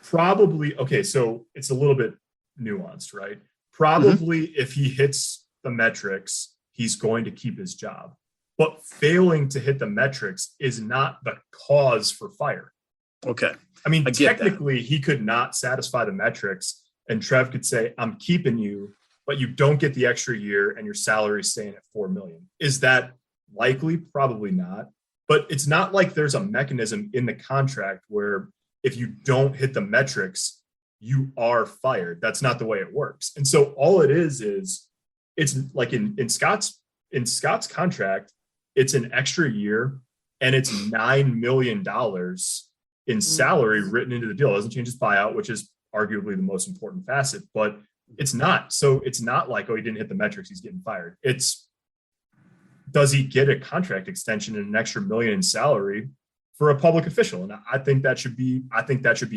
probably okay. So it's a little bit nuanced, right? Probably if he hits the metrics, he's going to keep his job. But failing to hit the metrics is not the cause for fire. Okay. I mean, technically, he could not satisfy the metrics, and Trev could say, I'm keeping you, but you don't get the extra year, and your salary is staying at $4 million. Is that likely? Probably not. But it's not like there's a mechanism in the contract where if you don't hit the metrics, you are fired. That's not the way it works. And so all it is it's like in Scott's contract, it's an extra year and it's $9 million in salary written into the deal. It doesn't change his buyout, which is arguably the most important facet, but it's not. So it's not like, he didn't hit the metrics, he's getting fired. It's, does he get a contract extension and an extra $1 million in salary for a public official? And I think that should be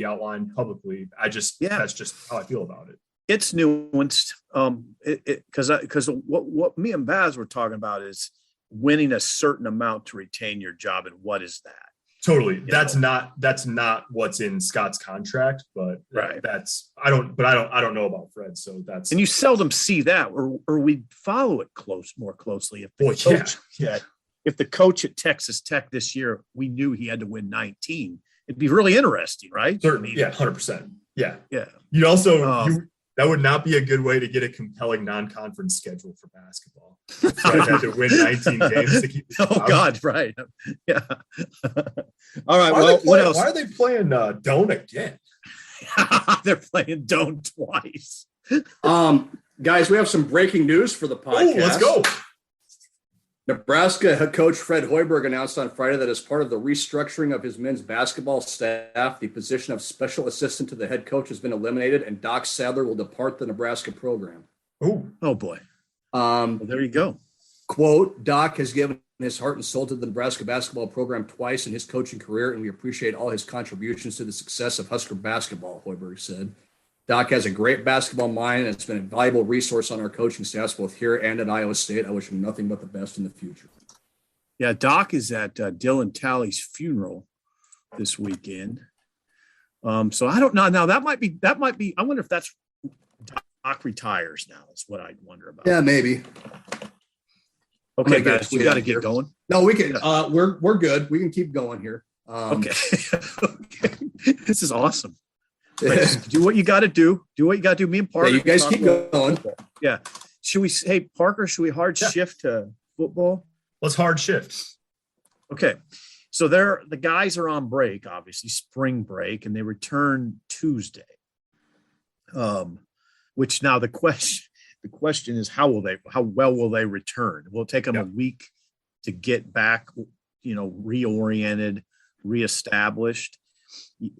outlined publicly. That's just how I feel about it. It's nuanced. Because what me and Baz were talking about is winning a certain amount to retain your job. And what is that? Totally. That's not what's in Scott's contract, but right. I don't know about Fred. So and you seldom see that or we follow it more closely. If the coach at Texas Tech this year, we knew he had to win 19, it'd be really interesting, right? Certainly. Yeah. 100%. Yeah. Yeah. You'd also, that would not be a good way to get a compelling non-conference schedule for basketball. You have to win 19 games to keep. God, right? Yeah. All right. What else? Why are they playing Don't again? They're playing Don't twice. Guys, we have some breaking news for the podcast. Oh, let's go. Nebraska head coach Fred Hoiberg announced on Friday that as part of the restructuring of his men's basketball staff, the position of special assistant to the head coach has been eliminated, and Doc Sadler will depart the Nebraska program. Oh boy. Well, there you go. Quote, Doc has given his heart and soul to the Nebraska basketball program twice in his coaching career, and we appreciate all his contributions to the success of Husker basketball, Hoiberg said. Doc has a great basketball mind, and it's been a valuable resource on our coaching staffs, both here and at Iowa State. I wish him nothing but the best in the future. Yeah, Doc is at Dylan Talley's funeral this weekend. So I don't know. Now that might be. I wonder if that's Doc retires now. Is what I wonder about. Yeah, maybe. Okay, guys, we got to get going. No, we can. We're good. We can keep going here. Okay. This is awesome. Do what you got to do. Do what you got to do. Me and Parker. Yeah, you guys keep going. Yeah. Parker, should we hard shift to football? Let's hard shift. Okay. So the guys are on break, obviously spring break, and they return Tuesday. Which now the question is how well will they return? Will it take them a week to get back, reoriented, reestablished?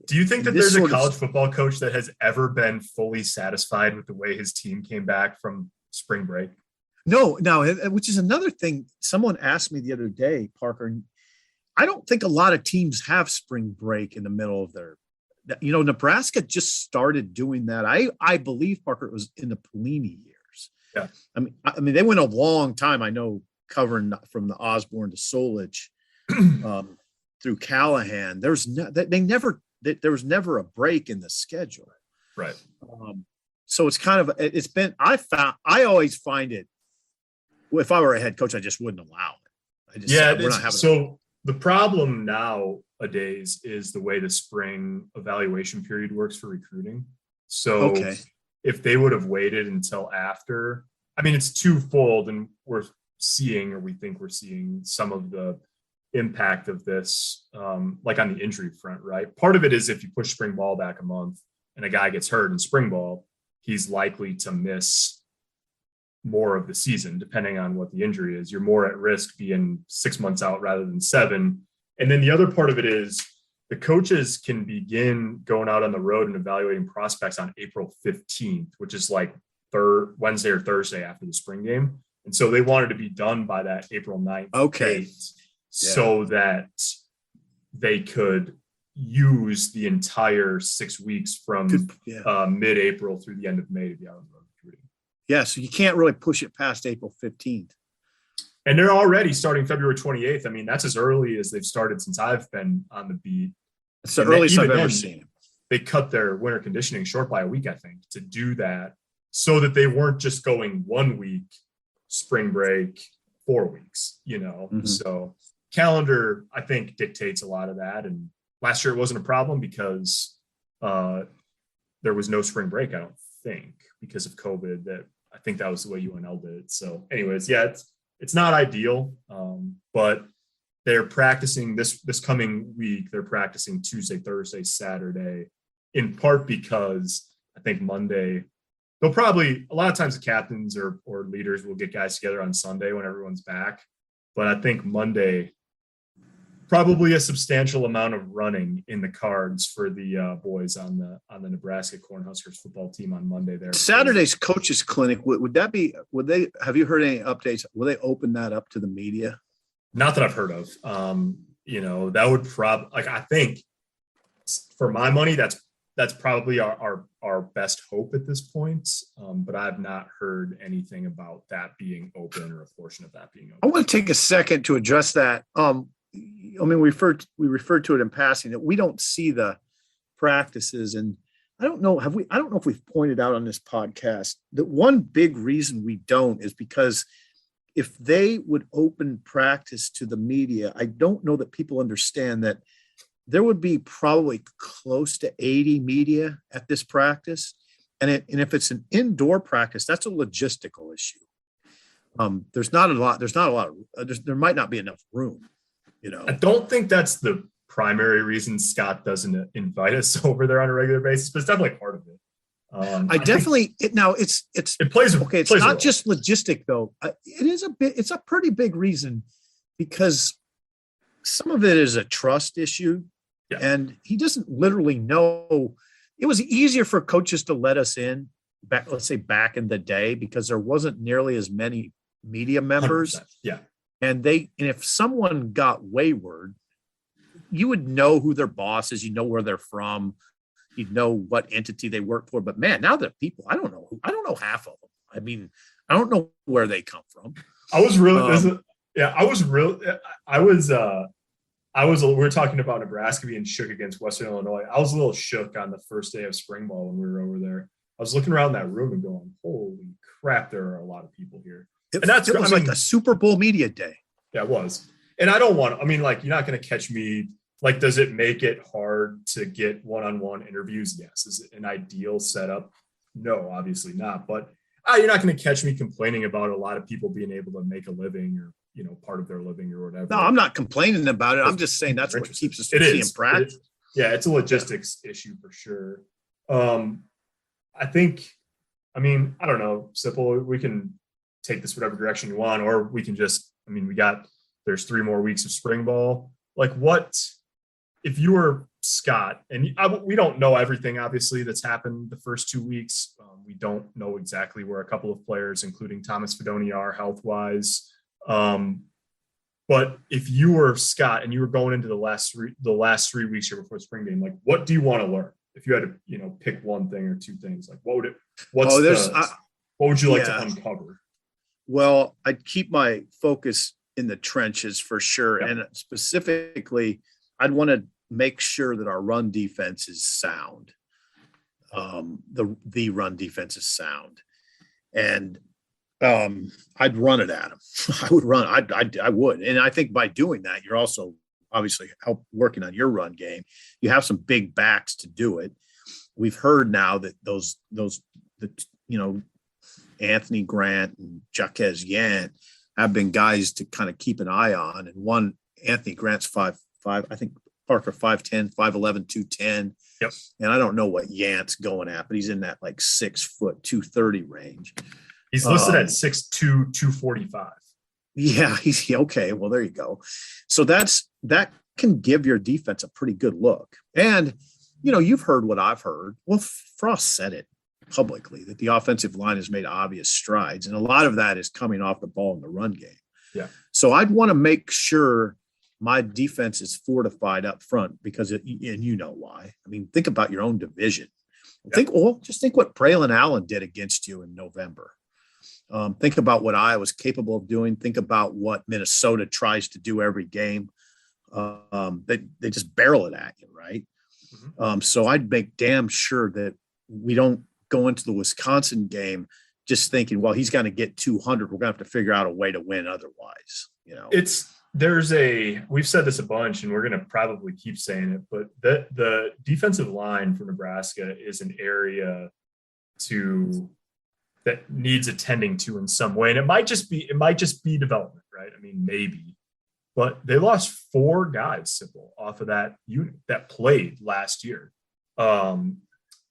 Do you think that there's a college football coach that has ever been fully satisfied with the way his team came back from spring break? No, which is another thing. Someone asked me the other day, Parker, I don't think a lot of teams have spring break in the middle of their, Nebraska just started doing that. I believe, Parker, it was in the Pelini years. Yeah. I mean, they went a long time, I know, covering from the Osborne to Solich, through Callahan, there was never a break in the schedule. Right. So it's kind of, I always find it, if I were a head coach, I just wouldn't allow it. So the problem nowadays is the way the spring evaluation period works for recruiting. So if they would have waited until after, I mean, it's twofold, and we think we're seeing some of the impact of this, like on the injury front, right? Part of it is if you push spring ball back a month and a guy gets hurt in spring ball, he's likely to miss more of the season, depending on what the injury is. You're more at risk being 6 months out rather than 7. And then the other part of it is the coaches can begin going out on the road and evaluating prospects on April 15th, which is like Wednesday or Thursday after the spring game. And so they wanted to be done by that April 9th date so that they could use the entire 6 weeks from mid-April through the end of May to be out on the road recruiting. Yeah, so you can't really push it past April 15th. And they're already starting February 28th. I mean, that's as early as they've started since I've been on the beat. It's the earliest I've ever seen. They cut their winter conditioning short by a week, I think, to do that so that they weren't just going 1 week, spring break, 4 weeks, So calendar, I think, dictates a lot of that. And last year it wasn't a problem because there was no spring break, I don't think, because of COVID. I think that was the way UNL did it. So anyways, it's not ideal, but they're practicing this coming week. They're practicing Tuesday, Thursday, Saturday, in part because I think Monday, they'll probably, a lot of times the captains or leaders will get guys together on Sunday when everyone's back. But I think Monday, probably a substantial amount of running in the cards for the boys on the Nebraska Cornhuskers football team on Monday there. Saturday's coaches clinic, have you heard any updates? Will they open that up to the media? Not that I've heard of. That would I think for my money, that's probably our best hope at this point. But I've not heard anything about that being open or a portion of that being open. I want to take a second to address that. We referred to it in passing that we don't see the practices, and I don't know if we've pointed out on this podcast that one big reason we don't is because if they would open practice to the media, I don't know that people understand that there would be probably close to 80 media at this practice, and if it's an indoor practice, that's a logistical issue. There might not be enough room. I don't think that's the primary reason Scott doesn't invite us over there on a regular basis, but it's definitely part of it. It plays. Okay, it's not just logistic though. It's a pretty big reason because some of it is a trust issue, and he doesn't literally know. It was easier for coaches to let us in back in the day because there wasn't nearly as many media members. 100%. Yeah. And if someone got wayward, you would know who their boss is. You know where they're from. You'd know what entity they work for. But man, now that people, I don't know half of them. I mean, I don't know where they come from. We were talking about Nebraska being shook against Western Illinois. I was a little shook on the first day of spring ball when we were over there. I was looking around that room and going, holy crap, there are a lot of people here. It was like a Super Bowl media day. Yeah, it was. And I don't want, you're not going to catch me. Like, does it make it hard to get one-on-one interviews? Yes. Is it an ideal setup? No, obviously not. But you're not going to catch me complaining about a lot of people being able to make a living or, part of their living or whatever. No, I'm not complaining about it. I'm just saying that's what keeps us seeing practice. It's a logistics issue for sure. I think, I don't know, Sipple, we can take this whatever direction you want, or we can just, there's 3 more weeks of spring ball. Like, what if you were Scott, and we don't know everything obviously that's happened the first 2 weeks. We don't know exactly where a couple of players, including Thomas Fedoni, are health wise. But if you were Scott and you were going into the last 3 weeks here before spring game, like, what do you want to learn? If you had to, pick one thing or 2 things, like what would you like to uncover? Well, I'd keep my focus in the trenches for sure. Yeah. And specifically, I'd want to make sure that our run defense is sound. The run defense is sound, and I'd run it at him. I would run. I would, and I think by doing that, you're also obviously working on your run game. You have some big backs to do it. We've heard now that those Anthony Grant and Jaquez Yant have been guys to kind of keep an eye on. And one, Anthony Grant's 5'5", I think Parker 5'10", 5'11", 210. Yep. And I don't know what Yant's going at, but he's in that like 6 foot 230 range. He's listed at 6'2", 245. Yeah, he's okay. Well, there you go. So that can give your defense a pretty good look. And, you've heard what I've heard. Well, Frost said it publicly that the offensive line has made obvious strides. And a lot of that is coming off the ball in the run game. Yeah. So I'd want to make sure my defense is fortified up front because and you know why. I mean, think about your own division. Yeah. Just think what Braylon Allen did against you in November. Think about what I was capable of doing. Think about what Minnesota tries to do every game. They just barrel it at you, right? Mm-hmm. So I'd make damn sure that we don't go into the Wisconsin game just thinking, well, he's going to get 200. We're going to have to figure out a way to win otherwise. We've said this a bunch and we're going to probably keep saying it, but the defensive line for Nebraska is an area that needs attending to in some way. And it might just be development, right? I mean, maybe, but they lost 4 guys, Sipple, off of that unit that played last year.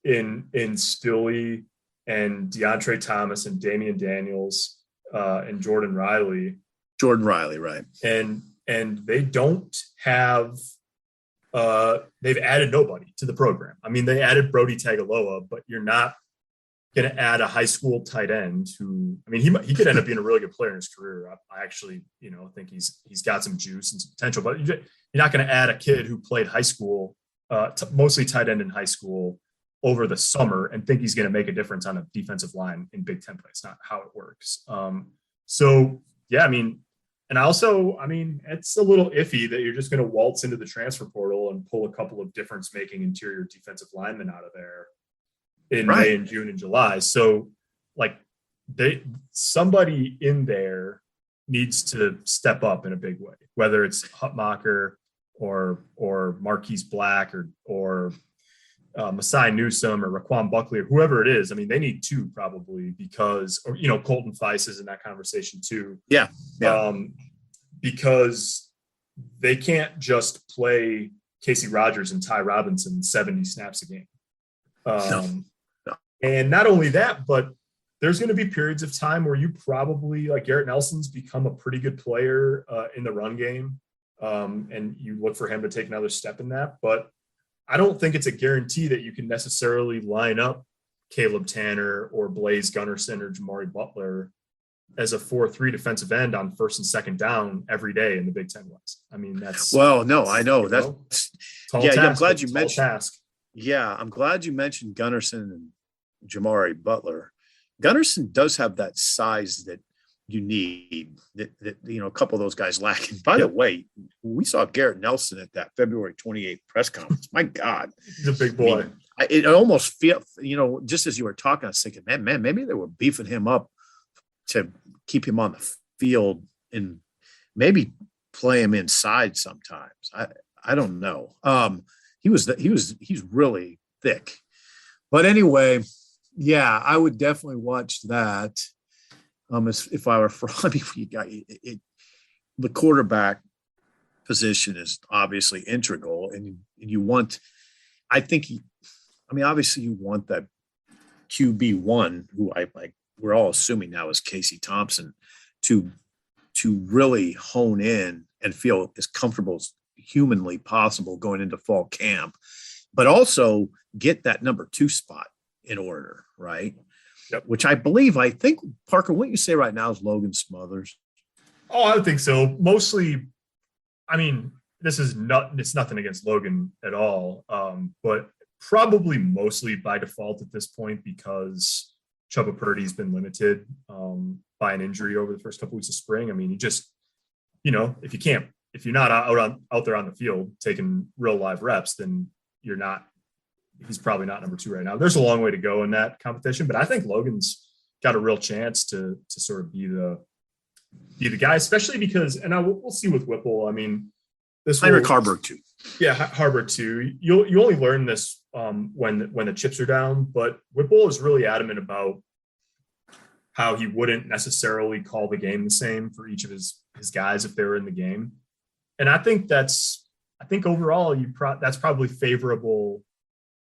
In Stilley and DeAndre Thomas and Damian Daniels and Jordan Riley. Right. And they don't have they've added nobody to the program. I mean, they added Brody Tagaloa, but you're not going to add a high school tight end who, I mean, he could end up being a really good player in his career. I actually, think he's got some juice and some potential, but you're not going to add a kid who played high school, mostly tight end in high school over the summer and think he's going to make a difference on a defensive line in Big Ten play. It's not how it works. So yeah, I mean, and also, I mean, it's a little iffy that you're just going to waltz into the transfer portal and pull a couple of difference-making interior defensive linemen out of there in May and June and July. So, like, somebody in there needs to step up in a big way, whether it's Hutmacher or Marquise Black or Masai Newsome or Raquan Buckley or whoever it is. I mean, they need 2 probably because, Colton Feist is in that conversation too. Yeah. Because they can't just play Casey Rogers and Ty Robinson 70 snaps a game. No. And not only that, but there's going to be periods of time where you probably, like Garrett Nelson's become a pretty good player in the run game. And you look for him to take another step in that, but I don't think it's a guarantee that you can necessarily line up Caleb Tanner or Blaze Gunnerson or Jamari Butler as a 4-3 defensive end on first and second down every day in the Big Ten West. I mean, I know that's tall task. I'm glad you mentioned. Task. Yeah, I'm glad you mentioned Gunnerson and Jamari Butler. Gunnerson does have that size that you need that a couple of those guys lack. And by the way, we saw Garrett Nelson at that February 28th press conference. My God, he's a big boy. I mean, it almost feel, just as you were talking, I was thinking, man, maybe they were beefing him up to keep him on the field and maybe play him inside sometimes. I don't know. He's really thick, but anyway, yeah, I would definitely watch that. If I were you got it, the quarterback position is obviously integral, and you want, obviously you want that QB1 who we're all assuming now is Casey Thompson to really hone in and feel as comfortable as humanly possible going into fall camp, but also get that number 2 spot in order, right? Yep. Which I think, Parker, what you say right now is Logan Smothers. Oh, I would think so. Mostly, I mean, it's nothing against Logan at all, but probably mostly by default at this point because Chubba Purdy's been limited by an injury over the first couple weeks of spring. I mean, he just, if you can't if you're not out there on the field taking real live reps, then he's probably not number 2 right now. There's a long way to go in that competition, but I think Logan's got a real chance to sort of be the guy, especially because, and we'll see with Whipple. I mean, Heinrich Haarberg too. Yeah, Haarberg too. You only learn this when the chips are down, but Whipple is really adamant about how he wouldn't necessarily call the game the same for each of his guys if they were in the game. And I think overall that's probably favorable.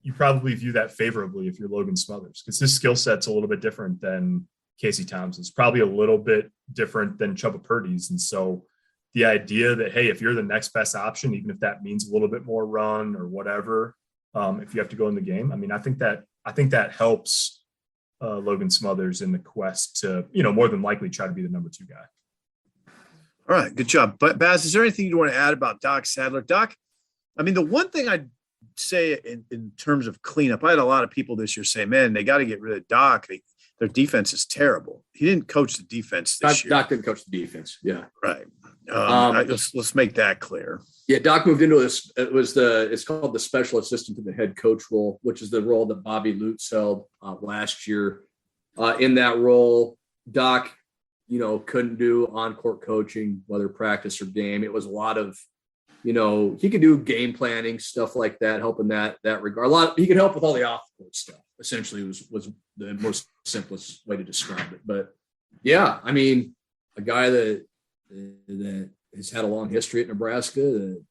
You probably view that favorably if you're Logan Smothers, because his skill set's a little bit different than Casey Thompson's, probably a little bit different than Chubba Purdy's. And so the idea that, hey, if you're the next best option, even if that means a little bit more run or whatever, if you have to go in the game, I mean, I think that helps Logan Smothers in the quest to, more than likely try to be the number 2 guy. All right, good job. But Baz, is there anything you want to add about Doc Sadler? Doc, I mean, the one thing I'd say in terms of cleanup, I had a lot of people this year say, man, they got to get rid of Doc. Their defense is terrible. He didn't coach the defense this year. Doc didn't coach the defense. Yeah. Right. Let's make that clear. Yeah, Doc moved into this. It's called the special assistant to the head coach role, which is the role that Bobby Lutz held last year. In that role, Doc, couldn't do on-court coaching, whether practice or game. It was a lot of, he could do game planning, stuff like that, help in that regard. He could help with all the off-court stuff. Essentially, was the most simplest way to describe it. But yeah, I mean, a guy that has had a long history at Nebraska, 2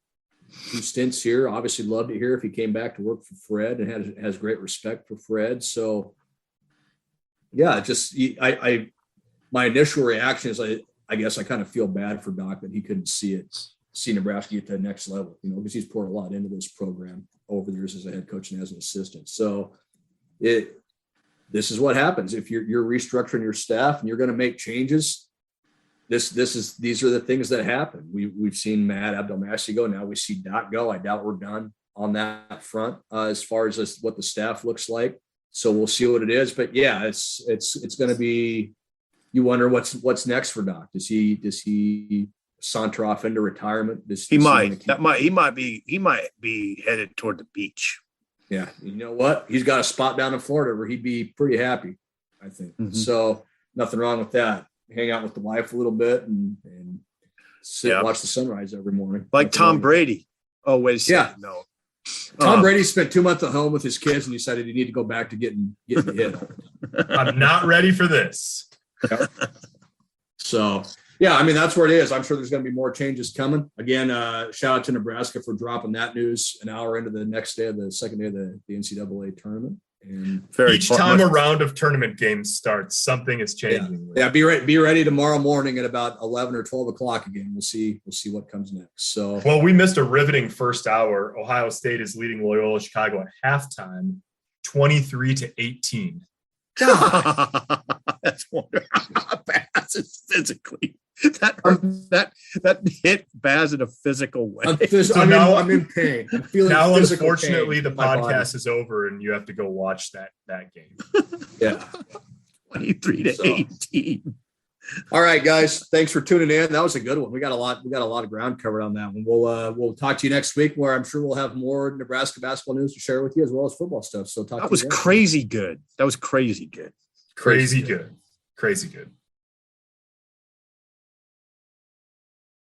stints here. Obviously, loved it here if he came back to work for Fred, and has great respect for Fred. So, yeah, my initial reaction is I guess I kind of feel bad for Doc that he couldn't see Nebraska get to the next level, because he's poured a lot into this program over the years as a head coach and as an assistant. So, this is what happens if you're restructuring your staff and you're going to make changes. These are the things that happen. We've seen Matt Abdelmassih go. Now we see Doc go. I doubt we're done on that front as far as what the staff looks like. So we'll see what it is. But yeah, it's going to be. You wonder what's next for Doc. Does he saunter off into retirement? He might be headed toward the beach. Yeah, you know what? He's got a spot down in Florida where he'd be pretty happy, I think. Mm-hmm. So nothing wrong with that. Hang out with the wife a little bit and watch the sunrise every morning. Like Tom Brady. Oh, wait a second. Yeah. No. Tom Brady spent 2 months at home with his kids and decided he needed to go back to getting hit. I'm not ready for this. Yep. So, yeah, I mean, that's where it is. I'm sure there's going to be more changes coming. Again, shout out to Nebraska for dropping that news an hour into the second day of the NCAA tournament. And each time a round of tournament games starts, something is changing. Yeah, be ready tomorrow morning at about 11 or 12 o'clock again. We'll see what comes next. So, well, we missed a riveting first hour. Ohio State is leading Loyola Chicago at halftime, 23-18. That's wonderful. Baz physically. That hit Baz in a physical way. I'm in pain. I'm feeling now, unfortunately, the podcast is over and you have to go watch that game. Yeah. 23-18. All right, guys. Thanks for tuning in. That was a good one. We got a lot of ground covered on that one. We'll talk to you next week, where I'm sure we'll have more Nebraska basketball news to share with you, as well as football stuff. So that was crazy good. That was crazy good. Crazy good.